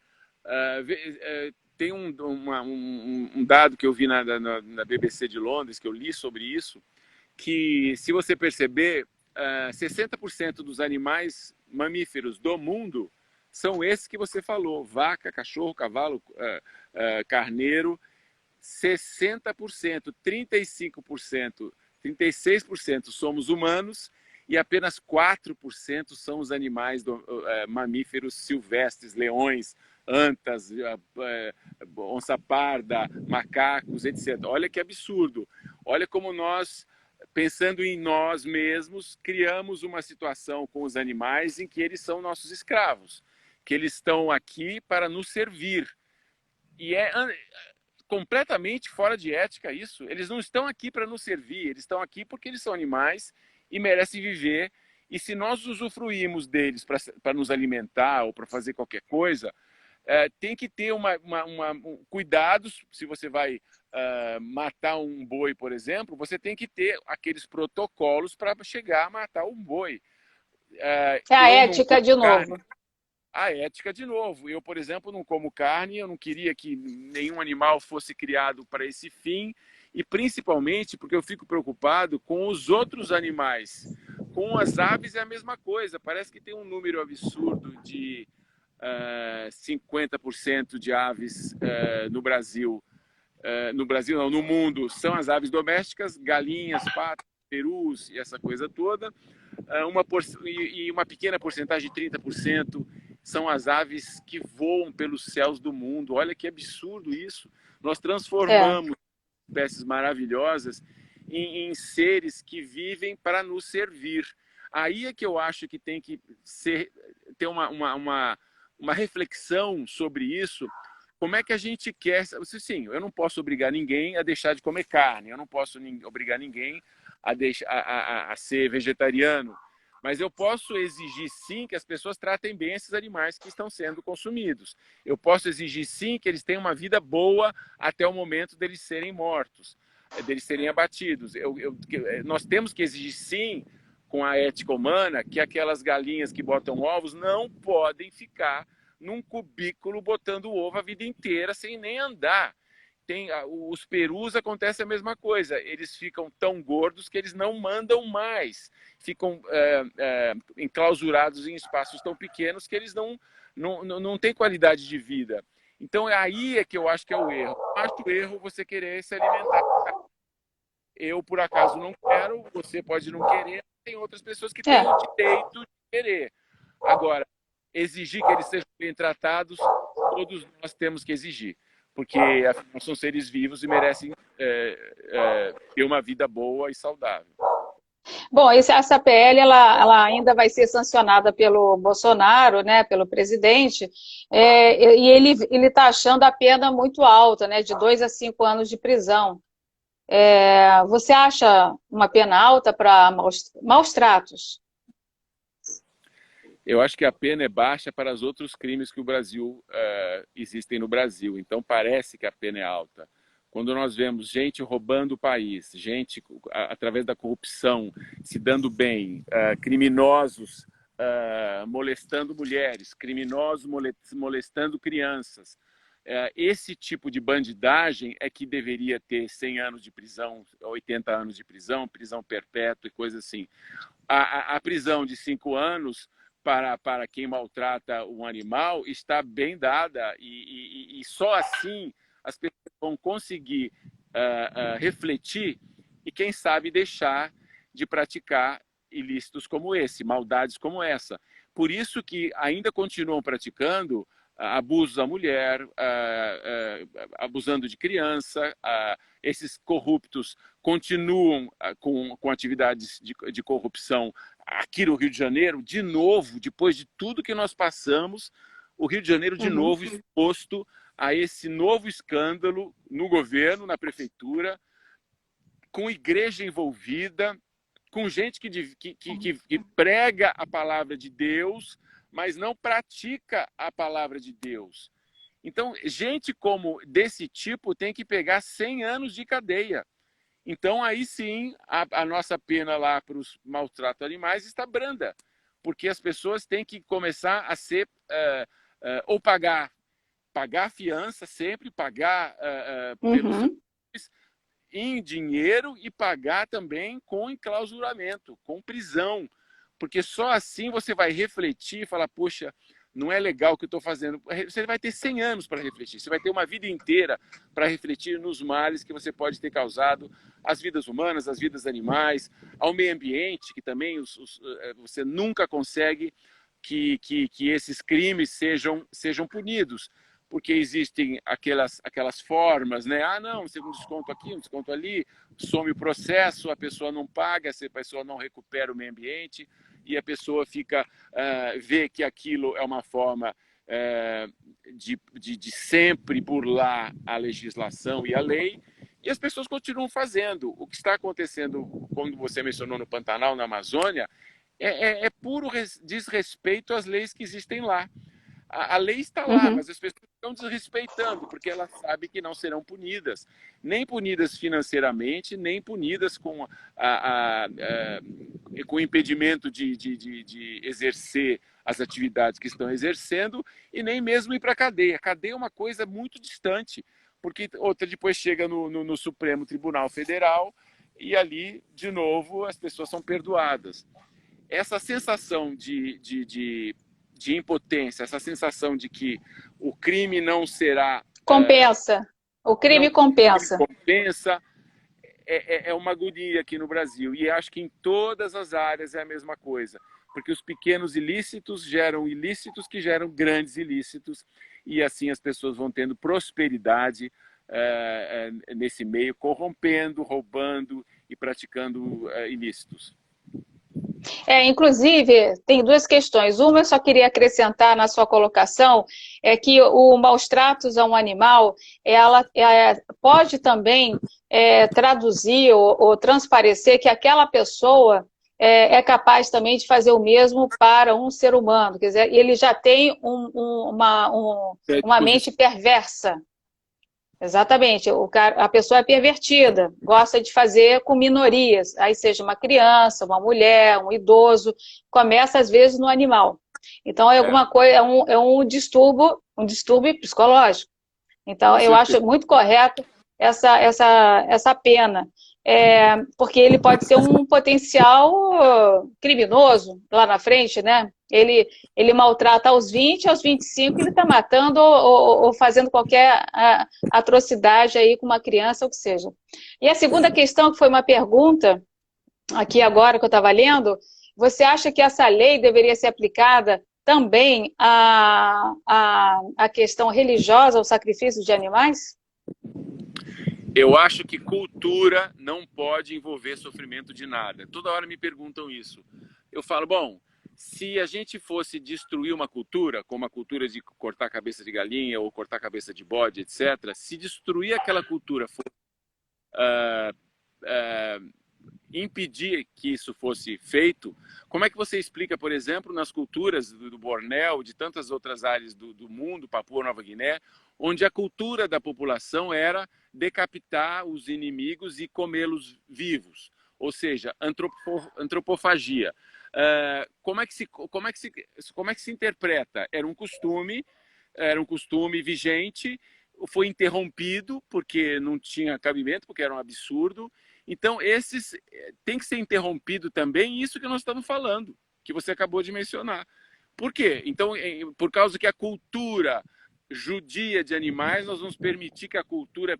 tem um dado que eu vi na BBC de Londres, que eu li sobre isso, que, se você perceber, 60% dos animais mamíferos do mundo são esses que você falou: vaca, cachorro, cavalo, carneiro. 60%, 35%, 36% somos humanos e apenas 4% são os animais mamíferos silvestres, leões, antas, onça parda, macacos, etc. Olha que absurdo. Olha como nós, pensando em nós mesmos, criamos uma situação com os animais em que eles são nossos escravos, que eles estão aqui para nos servir. E é completamente fora de ética isso. Eles não estão aqui para nos servir, eles estão aqui porque eles são animais e merecem viver. E se nós usufruímos deles para nos alimentar ou para fazer qualquer coisa, tem que ter cuidados. Se você vai matar um boi, por exemplo, você tem que ter aqueles protocolos para chegar a matar um boi. É a Eu não ética como de carne. novo. A ética de novo. Eu, por exemplo, não como carne, eu não queria que nenhum animal fosse criado para esse fim, e principalmente porque eu fico preocupado com os outros animais. Com as aves é a mesma coisa. Parece que tem um número absurdo de 50% de aves no Brasil. No Brasil não, no mundo, são as aves domésticas: galinhas, patos, perus e essa coisa toda. E uma pequena porcentagem, 30%, são as aves que voam pelos céus do mundo. Olha que absurdo isso. Nós transformamos espécies maravilhosas em seres que vivem para nos servir. Aí é que eu acho que tem que ter uma reflexão sobre isso. Como é que a gente quer... Sim, eu não posso obrigar ninguém a deixar de comer carne, eu não posso obrigar ninguém a ser vegetariano, mas eu posso exigir, sim, que as pessoas tratem bem esses animais que estão sendo consumidos. Eu posso exigir, sim, que eles tenham uma vida boa até o momento deles serem mortos, deles serem abatidos. Nós temos que exigir, sim, com a ética humana, que aquelas galinhas que botam ovos não podem ficar num cubículo botando ovo a vida inteira sem nem andar. Os perus acontece a mesma coisa, eles ficam tão gordos que eles não mandam mais, ficam enclausurados em espaços tão pequenos que eles não têm qualidade de vida. Então aí é que eu acho que é o erro. Eu acho o erro você querer se alimentar. Eu, por acaso, não quero, você pode não querer, tem outras pessoas que têm o direito de querer. Agora, exigir que eles sejam bem tratados, todos nós temos que exigir, porque afinal são seres vivos e merecem ter uma vida boa e saudável. Bom, essa PL ela ainda vai ser sancionada pelo Bolsonaro, né, pelo presidente, e ele está achando a pena muito alta, né, de 2 a 5 anos de prisão. Você acha uma pena alta para maus tratos? Eu acho que a pena é baixa para os outros crimes que existem no Brasil. Então parece que a pena é alta. Quando nós vemos gente roubando o país, gente através da corrupção se dando bem, criminosos molestando mulheres, criminosos molestando crianças, esse tipo de bandidagem é que deveria ter 100 anos de prisão, 80 anos de prisão, prisão perpétua e coisa assim. A prisão de 5 anos para quem maltrata um animal está bem dada, e só assim as pessoas vão conseguir refletir e, quem sabe, deixar de praticar ilícitos como esse, maldades como essa. Por isso que ainda continuam praticando abusos à mulher, abusando de criança. Esses corruptos continuam com atividades de corrupção aqui no Rio de Janeiro. De novo, depois de tudo que nós passamos, o Rio de Janeiro de novo exposto a esse novo escândalo no governo, na prefeitura, com igreja envolvida, com gente que prega a palavra de Deus, mas não pratica a palavra de Deus. Então, gente como desse tipo tem que pegar 100 anos de cadeia. Então, aí sim, a nossa pena lá para os maltratos animais está branda, porque as pessoas têm que começar a ser, ou pagar fiança sempre, pagar pelos Uhum. em dinheiro e pagar também com enclausuramento, com prisão, porque só assim você vai refletir e falar, poxa, não é legal o que eu estou fazendo. Você vai ter 100 anos para refletir, você vai ter uma vida inteira para refletir nos males que você pode ter causado às vidas humanas, às vidas animais, ao meio ambiente, que também você nunca consegue que esses crimes sejam punidos, porque existem aquelas formas, né? Ah, não, você um desconto aqui, um desconto ali, some o processo, a pessoa não paga, a pessoa não recupera o meio ambiente e a pessoa fica vê que aquilo é uma forma de sempre burlar a legislação e a lei, e as pessoas continuam fazendo. O que está acontecendo, como você mencionou, no Pantanal, na Amazônia, é puro desrespeito às leis que existem lá. A lei está lá, Uhum. mas as pessoas estão desrespeitando, porque elas sabem que não serão punidas, nem punidas financeiramente, nem punidas com impedimento de exercer as atividades que estão exercendo, e nem mesmo ir para a cadeia. A cadeia é uma coisa muito distante, porque outra depois chega no Supremo Tribunal Federal e ali, de novo, as pessoas são perdoadas. Essa sensação de impotência, essa sensação de que o crime não será... Compensa. O crime não compensa. compensa, é uma agonia aqui no Brasil. E acho que em todas as áreas é a mesma coisa. Porque os pequenos ilícitos geram ilícitos que geram grandes ilícitos. E assim as pessoas vão tendo prosperidade nesse meio, corrompendo, roubando e praticando ilícitos. Inclusive, tem duas questões. Uma, eu só queria acrescentar na sua colocação, é que o maus tratos a um animal, ela pode também traduzir ou transparecer que aquela pessoa é capaz também de fazer o mesmo para um ser humano. Quer dizer, ele já tem uma mente perversa. Exatamente, a pessoa é pervertida, gosta de fazer com minorias, aí seja uma criança, uma mulher, um idoso, começa às vezes no animal. Então é alguma coisa, é um distúrbio psicológico. Então eu acho muito correto essa pena, porque ele pode ser um potencial criminoso lá na frente, né? Ele maltrata aos 20, aos 25 ele está matando ou fazendo qualquer atrocidade aí com uma criança, ou que seja. E a segunda questão, que foi uma pergunta, aqui agora que eu estava lendo, você acha que essa lei deveria ser aplicada também à questão religiosa, ao sacrifício de animais? Eu acho que cultura não pode envolver sofrimento de nada. Toda hora me perguntam isso. Eu falo, bom, se a gente fosse destruir uma cultura, como a cultura de cortar a cabeça de galinha ou cortar a cabeça de bode, etc., se destruir aquela cultura fosse impedir que isso fosse feito, como é que você explica, por exemplo, nas culturas do Bornéu, de tantas outras áreas do mundo, Papua Nova Guiné, onde a cultura da população era decapitar os inimigos e comê-los vivos, ou seja, antropofagia. Como é que se interpreta? Era um costume vigente, foi interrompido porque não tinha cabimento, porque era um absurdo. Então, esses tem que ser interrompido também, isso que nós estamos falando, que você acabou de mencionar. Por quê? Então, por causa que a cultura judia de animais, nós vamos permitir que a cultura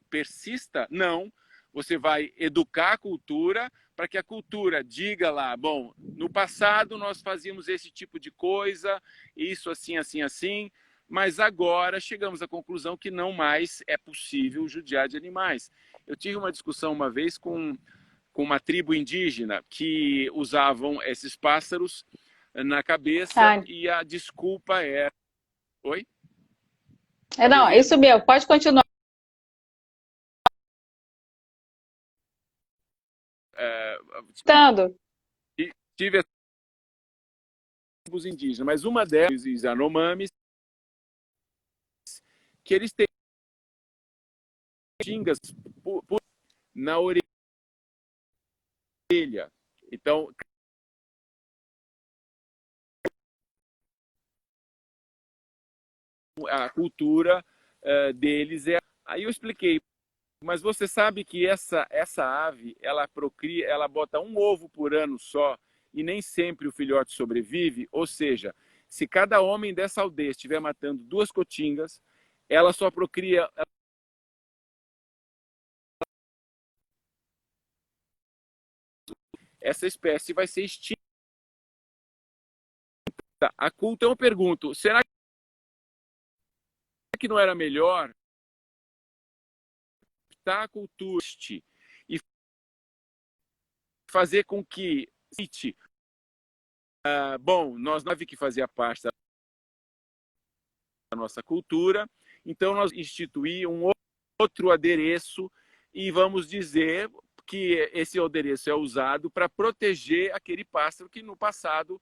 persista? Não. Você vai educar a cultura para que a cultura diga lá, bom, no passado nós fazíamos esse tipo de coisa, isso assim, assim, assim, mas agora chegamos à conclusão que não mais é possível judiar de animais. Eu tive uma discussão uma vez com uma tribo indígena que usavam esses pássaros na cabeça e a desculpa era... Oi? Não, é isso mesmo, pode continuar. Tando. tive tribos indígenas, mas uma delas, os Yanomamis, que eles têm gingas na orelha. Então, a cultura deles é... Aí eu expliquei, mas você sabe que essa ave, ela procria, ela bota um ovo por ano só, e nem sempre o filhote sobrevive, ou seja, se cada homem dessa aldeia estiver matando 2 cotingas, ela só procria... Essa espécie vai ser extinta. A cultura, eu pergunto, será que não era melhor a cultura e fazer com que... bom, nós não que fazia parte da nossa cultura, então nós instituir um outro adereço e vamos dizer que esse adereço é usado para proteger aquele pássaro que no passado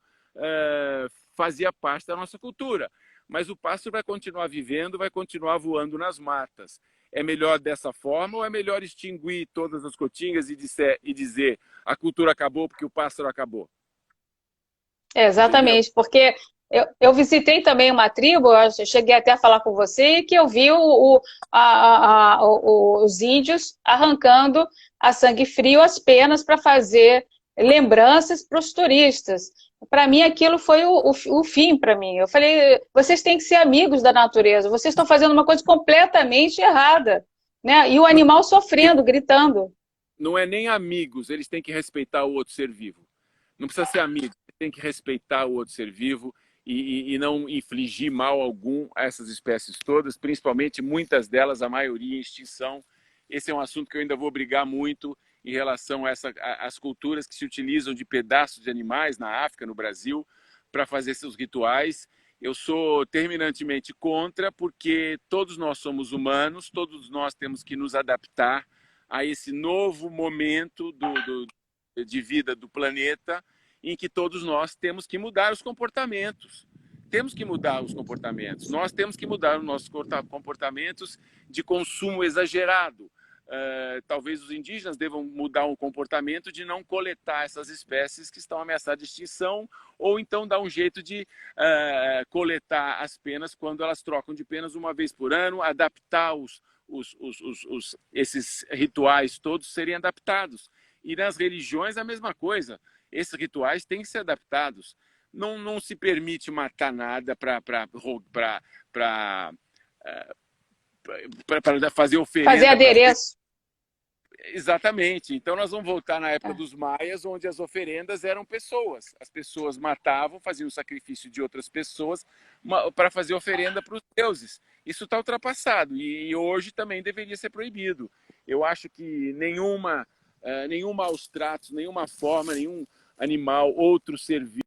fazia parte da nossa cultura. Mas o pássaro vai continuar vivendo, vai continuar voando nas matas. É melhor dessa forma ou é melhor extinguir todas as cotingas e dizer a cultura acabou porque o pássaro acabou? Exatamente, entendeu? Porque eu visitei também uma tribo, eu cheguei até a falar com você, que eu vi os índios arrancando a sangue frio as penas para fazer lembranças para os turistas. Para mim, aquilo foi o fim para mim. Eu falei, vocês têm que ser amigos da natureza, vocês estão fazendo uma coisa completamente errada, né? E o animal sofrendo, gritando. Não é nem amigos, eles têm que respeitar o outro ser vivo. Não precisa ser amigo, tem que respeitar o outro ser vivo e não infligir mal algum a essas espécies todas, principalmente muitas delas, a maioria em extinção. Esse é um assunto que eu ainda vou brigar muito em relação a as culturas que se utilizam de pedaços de animais na África, no Brasil, para fazer seus rituais. Eu sou terminantemente contra, porque todos nós somos humanos, todos nós temos que nos adaptar a esse novo momento de vida do planeta, em que todos nós temos que mudar os comportamentos. Temos que mudar os comportamentos. Nós temos que mudar os nossos comportamentos de consumo exagerado. Talvez os indígenas devam mudar o comportamento de não coletar essas espécies que estão ameaçadas de extinção, ou então dar um jeito de coletar as penas quando elas trocam de penas uma vez por ano, adaptar esses rituais todos serem adaptados. E nas religiões a mesma coisa. Esses rituais têm que ser adaptados. Não se permite matar nada para fazer oferenda. Fazer adereço. Exatamente. Então nós vamos voltar na época dos maias, onde as oferendas eram pessoas. As pessoas matavam, faziam o sacrifício de outras pessoas para fazer oferenda para os deuses. Isso está ultrapassado e hoje também deveria ser proibido. Eu acho que nenhum maus tratos, nenhuma forma, nenhum animal, outro ser vivo.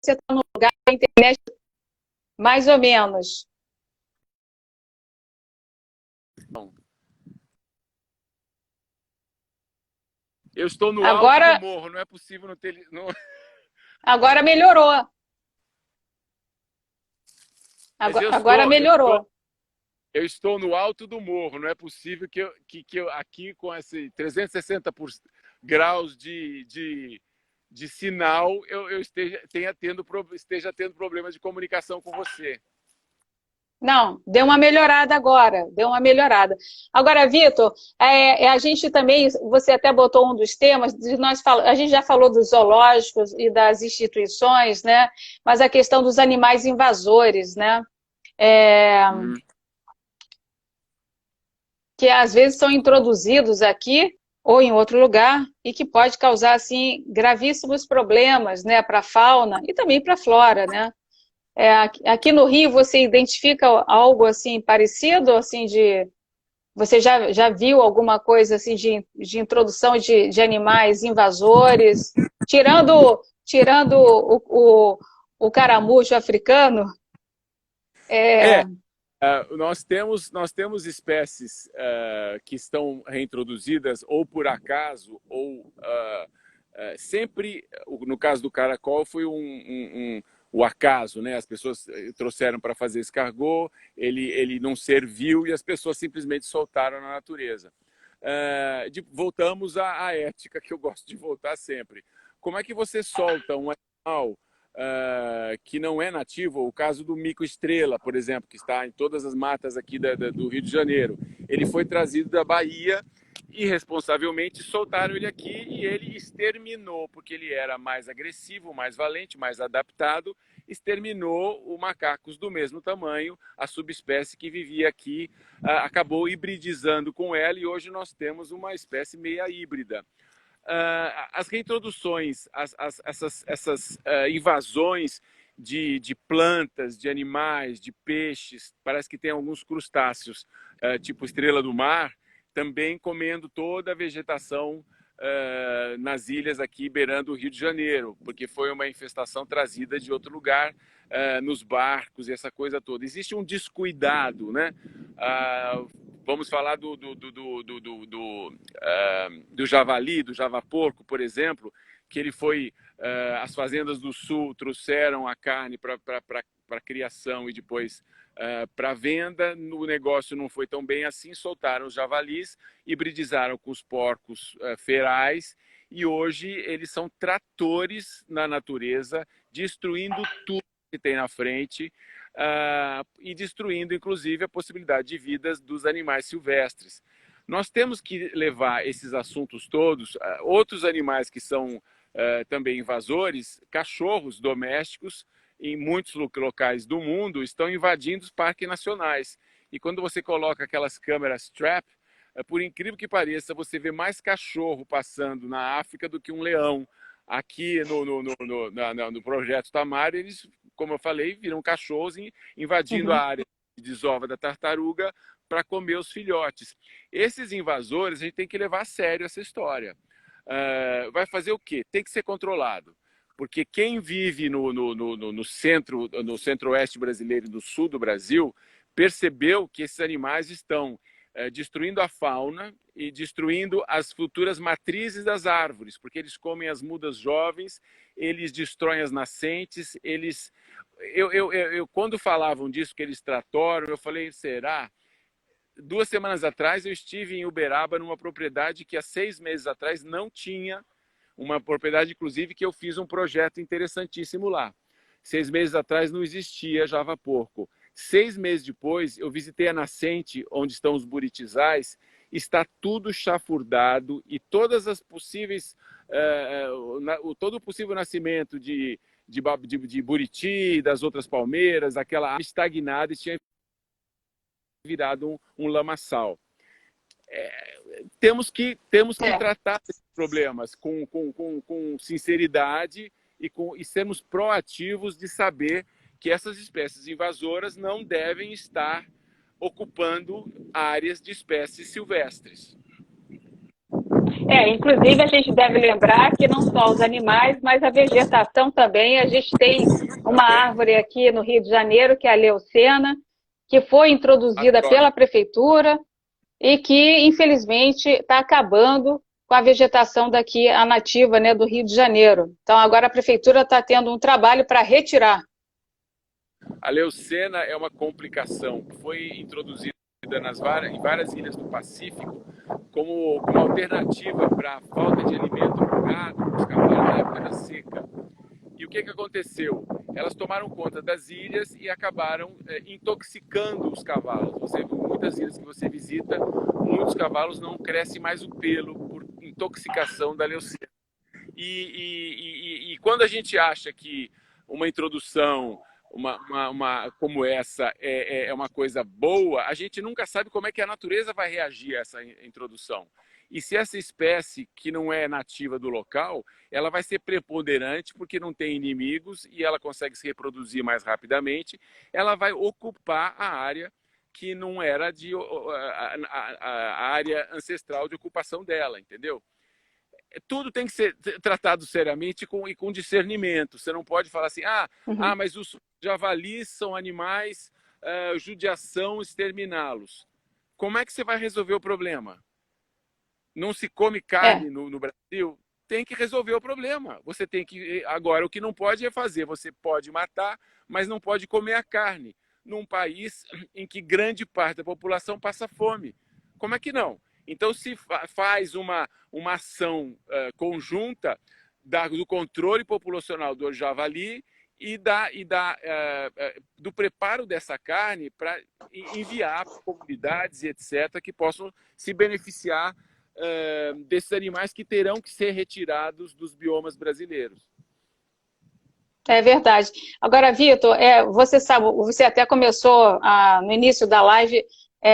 Você está no lugar da internet, mais ou menos. Não. Eu estou no alto do morro, não é possível não ter... Não... Agora melhorou. Agora melhorou. Eu estou no alto do morro, não é possível que eu aqui com esse 360 graus de sinal eu esteja tendo problemas de comunicação com você. Não, deu uma melhorada agora, deu uma melhorada. Agora, Vitor, a gente também, você até botou um dos temas, a gente já falou dos zoológicos e das instituições, né? Mas a questão dos animais invasores, né? Que às vezes são introduzidos aqui ou em outro lugar e que pode causar, assim, gravíssimos problemas, né? Para a fauna e também para a flora, né? Aqui no Rio você identifica algo assim parecido, assim você já viu alguma coisa assim de introdução de animais invasores, tirando o caramujo africano. É, É, nós temos espécies que estão reintroduzidas ou por acaso ou sempre, no caso do caracol, foi o acaso, né? As pessoas trouxeram para fazer escargot, ele não serviu e as pessoas simplesmente soltaram na natureza. Voltamos à ética que eu gosto de voltar sempre. Como é que você solta um animal que não é nativo? O caso do mico-estrela, por exemplo, que está em todas as matas aqui do Rio de Janeiro. Ele foi trazido da Bahia, irresponsavelmente soltaram ele aqui e ele exterminou, porque ele era mais agressivo, mais valente, mais adaptado, exterminou os macacos do mesmo tamanho, a subespécie que vivia aqui acabou hibridizando com ela e hoje nós temos uma espécie meia híbrida. As reintroduções, essas invasões de plantas, de animais, de peixes, parece que tem alguns crustáceos, tipo estrela do mar, também comendo toda a vegetação nas ilhas aqui beirando o Rio de Janeiro, porque foi uma infestação trazida de outro lugar, nos barcos e essa coisa toda. Existe um descuidado, né? Vamos falar do javali, do javaporco, por exemplo, que ele foi... as fazendas do sul trouxeram a carne para criação e depois para venda. O negócio não foi tão bem assim, soltaram os javalis, hibridizaram com os porcos ferais e hoje eles são tratores na natureza, destruindo tudo que tem na frente e destruindo, inclusive, a possibilidade de vidas dos animais silvestres. Nós temos que levar esses assuntos todos, outros animais que são também invasores, cachorros domésticos, em muitos locais do mundo, estão invadindo os parques nacionais. E quando você coloca aquelas câmeras trap, por incrível que pareça, você vê mais cachorro passando na África do que um leão. Aqui no projeto Tamar, eles, como eu falei, viram cachorros invadindo a uhum. área de desova da tartaruga para comer os filhotes. Esses invasores, a gente tem que levar a sério essa história. Vai fazer o quê? Tem que ser controlado. Porque quem vive no centro-oeste brasileiro e no sul do Brasil percebeu que esses animais estão destruindo a fauna e destruindo as futuras matrizes das árvores, porque eles comem as mudas jovens, eles destroem as nascentes, quando falavam disso que eles tratoram, eu falei, será? 2 semanas atrás eu estive em Uberaba, numa propriedade que há 6 meses atrás não tinha, uma propriedade, inclusive, que eu fiz um projeto interessantíssimo lá. 6 meses atrás não existia Java Porco. 6 meses depois, eu visitei a nascente, onde estão os buritizais, está tudo chafurdado e todas as possíveis, todo o possível nascimento de buriti, das outras palmeiras, aquela área estagnada e tinha virado um lamaçal. Temos que É. tratar esses problemas com sinceridade e sermos proativos de saber que essas espécies invasoras não devem estar ocupando áreas de espécies silvestres. Inclusive a gente deve lembrar que não só os animais, mas a vegetação também. A gente tem uma Também árvore aqui no Rio de Janeiro, que é a leucena, que foi introduzida adoro. pela prefeitura e que, infelizmente, está acabando com a vegetação daqui, a nativa, né, do Rio de Janeiro. Então, agora a prefeitura está tendo um trabalho para retirar. A leucena é uma complicação que foi introduzida em várias ilhas do Pacífico como alternativa para a falta de alimento para o gado, para os cavalos na época da seca. E o que aconteceu? Elas tomaram conta das ilhas e acabaram intoxicando os cavalos. Muitas ilhas que você visita, muitos cavalos não crescem mais o pelo por intoxicação da leucena. E quando a gente acha que uma introdução como essa é uma coisa boa, a gente nunca sabe como é que a natureza vai reagir a essa introdução. E se essa espécie, que não é nativa do local, ela vai ser preponderante porque não tem inimigos e ela consegue se reproduzir mais rapidamente, ela vai ocupar a área que não era a área ancestral de ocupação dela, entendeu? tudo tem que ser tratado seriamente e com discernimento. Você não pode falar assim, Uhum. mas os javalis são animais, judiação, exterminá-los. Como é que você vai resolver o problema? Não se come É, carne no Brasil? Tem que resolver o problema. Você tem que. Agora, o que não pode é fazer. Você pode matar, mas não pode comer a carne. Num país em que grande parte da população passa fome. Como é que não? Então, se faz uma ação conjunta do controle populacional do javali do preparo dessa carne para enviar para comunidades e etc., que possam se beneficiar desses animais que terão que ser retirados dos biomas brasileiros. é verdade. Agora, Vitor, você sabe, você até começou no início da live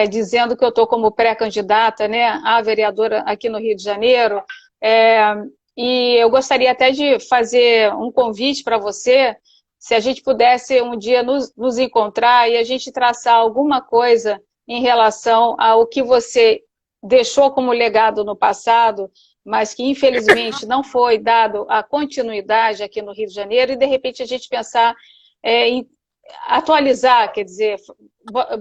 dizendo que eu estou como pré-candidata, né, a vereadora aqui no Rio de Janeiro, é, e eu gostaria até de fazer um convite para você, se a gente pudesse um dia nos encontrar e a gente traçar alguma coisa em relação ao que você deixou como legado no passado, mas que infelizmente não foi dado a continuidade aqui no Rio de Janeiro, e de repente a gente pensar em atualizar, quer dizer,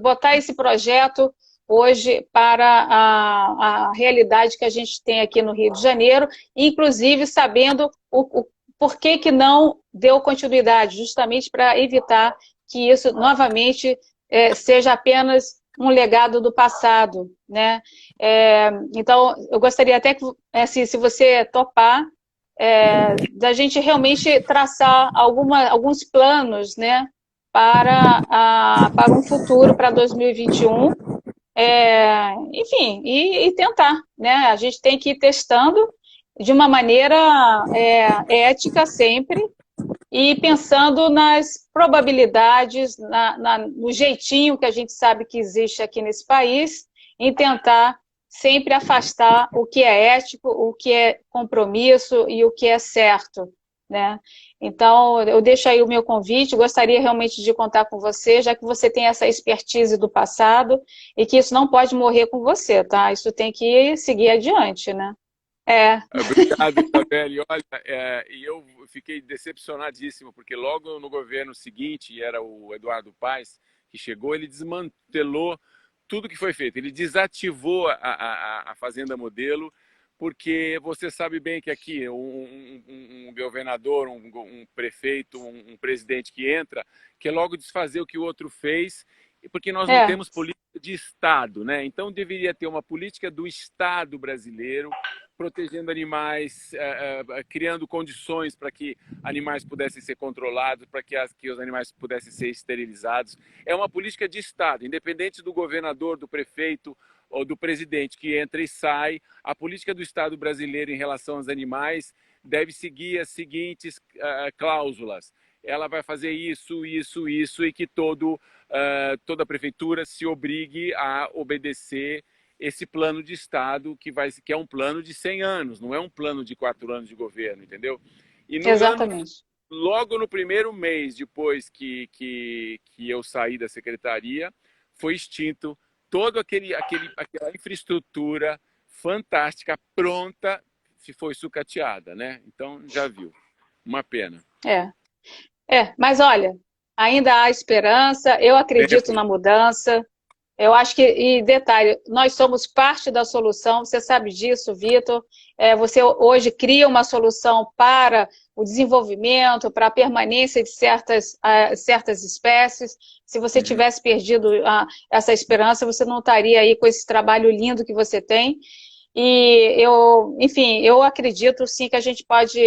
botar esse projeto hoje para a realidade que a gente tem aqui no Rio de Janeiro, inclusive sabendo o porquê que não deu continuidade, justamente para evitar que isso novamente seja apenas um legado do passado, né? Então, eu gostaria até que, assim, se você topar, da gente realmente traçar alguns planos, né, para um futuro, para 2021, enfim, e tentar, né? A gente tem que ir testando de uma maneira ética sempre, e pensando nas probabilidades, no jeitinho que a gente sabe que existe aqui nesse país, em tentar sempre afastar o que é ético, o que é compromisso e o que é certo, né? Então, eu deixo aí o meu convite, gostaria realmente de contar com você, já que você tem essa expertise do passado, e que isso não pode morrer com você, tá? Isso tem que seguir adiante, né? É, Obrigado, Isabelle. Olha, e eu fiquei decepcionadíssimo, porque logo no governo seguinte, era o Eduardo Paes que chegou, ele desmantelou tudo que foi feito. Ele desativou a Fazenda Modelo, porque você sabe bem que aqui um governador, um prefeito, um presidente que entra, quer logo desfazer o que o outro fez, porque nós não é, temos política de Estado, né? Então deveria ter uma política do Estado brasileiro, protegendo animais, criando condições para que animais pudessem ser controlados, para que os animais pudessem ser esterilizados. É uma política de Estado, independente do governador, do prefeito ou do presidente que entra e sai. A política do Estado brasileiro em relação aos animais deve seguir as seguintes cláusulas. Ela vai fazer isso, isso, isso, e que toda a prefeitura se obrigue a obedecer esse plano de Estado que é um plano de 100 anos, não é um plano de 4 anos de governo, entendeu? E exatamente. logo no primeiro mês depois que eu saí da secretaria, foi extinto toda aquela infraestrutura fantástica, pronta, se foi sucateada, né? Então, já viu. Uma pena. É. Mas olha, ainda há esperança, eu acredito Sempre. na mudança. Eu acho que, e detalhe, nós somos parte da solução, você sabe disso, Vitor. Você hoje cria uma solução para o desenvolvimento, para a permanência de certas espécies. Se você Uhum. tivesse perdido essa esperança, você não estaria aí com esse trabalho lindo que você tem. E enfim, eu acredito sim que a gente pode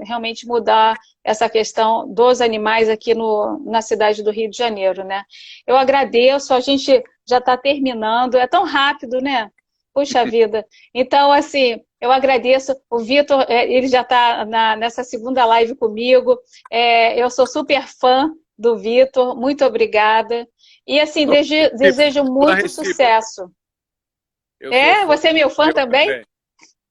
realmente mudar essa questão dos animais aqui na cidade do Rio de Janeiro, né? Eu agradeço, a gente já está terminando, é tão rápido, né? Puxa vida. Então, assim, eu agradeço. O Vitor, ele já está nessa segunda live comigo. Eu sou super fã do Vitor, muito obrigada. E, assim, desejo Pela muito recíproca. sucesso. Eu sou fã Você é meu fã seu também? também.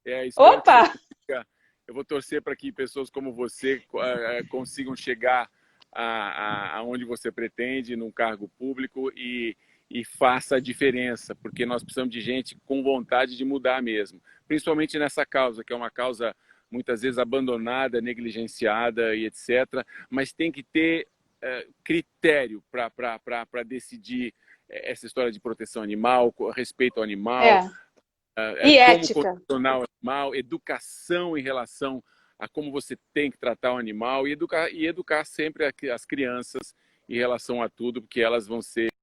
Espero que Opa! você consiga. Eu vou torcer para que pessoas como você consigam chegar aonde você pretende, num cargo público e faça a diferença, porque nós precisamos de gente com vontade de mudar mesmo. principalmente nessa causa, que é uma causa muitas vezes abandonada, negligenciada e etc. Mas tem que ter critério para decidir essa história de proteção animal, respeito ao animal, É. E como ética. condicionar o animal, educação em relação a como você tem que tratar o animal e educar sempre as crianças em relação a tudo, porque elas vão ser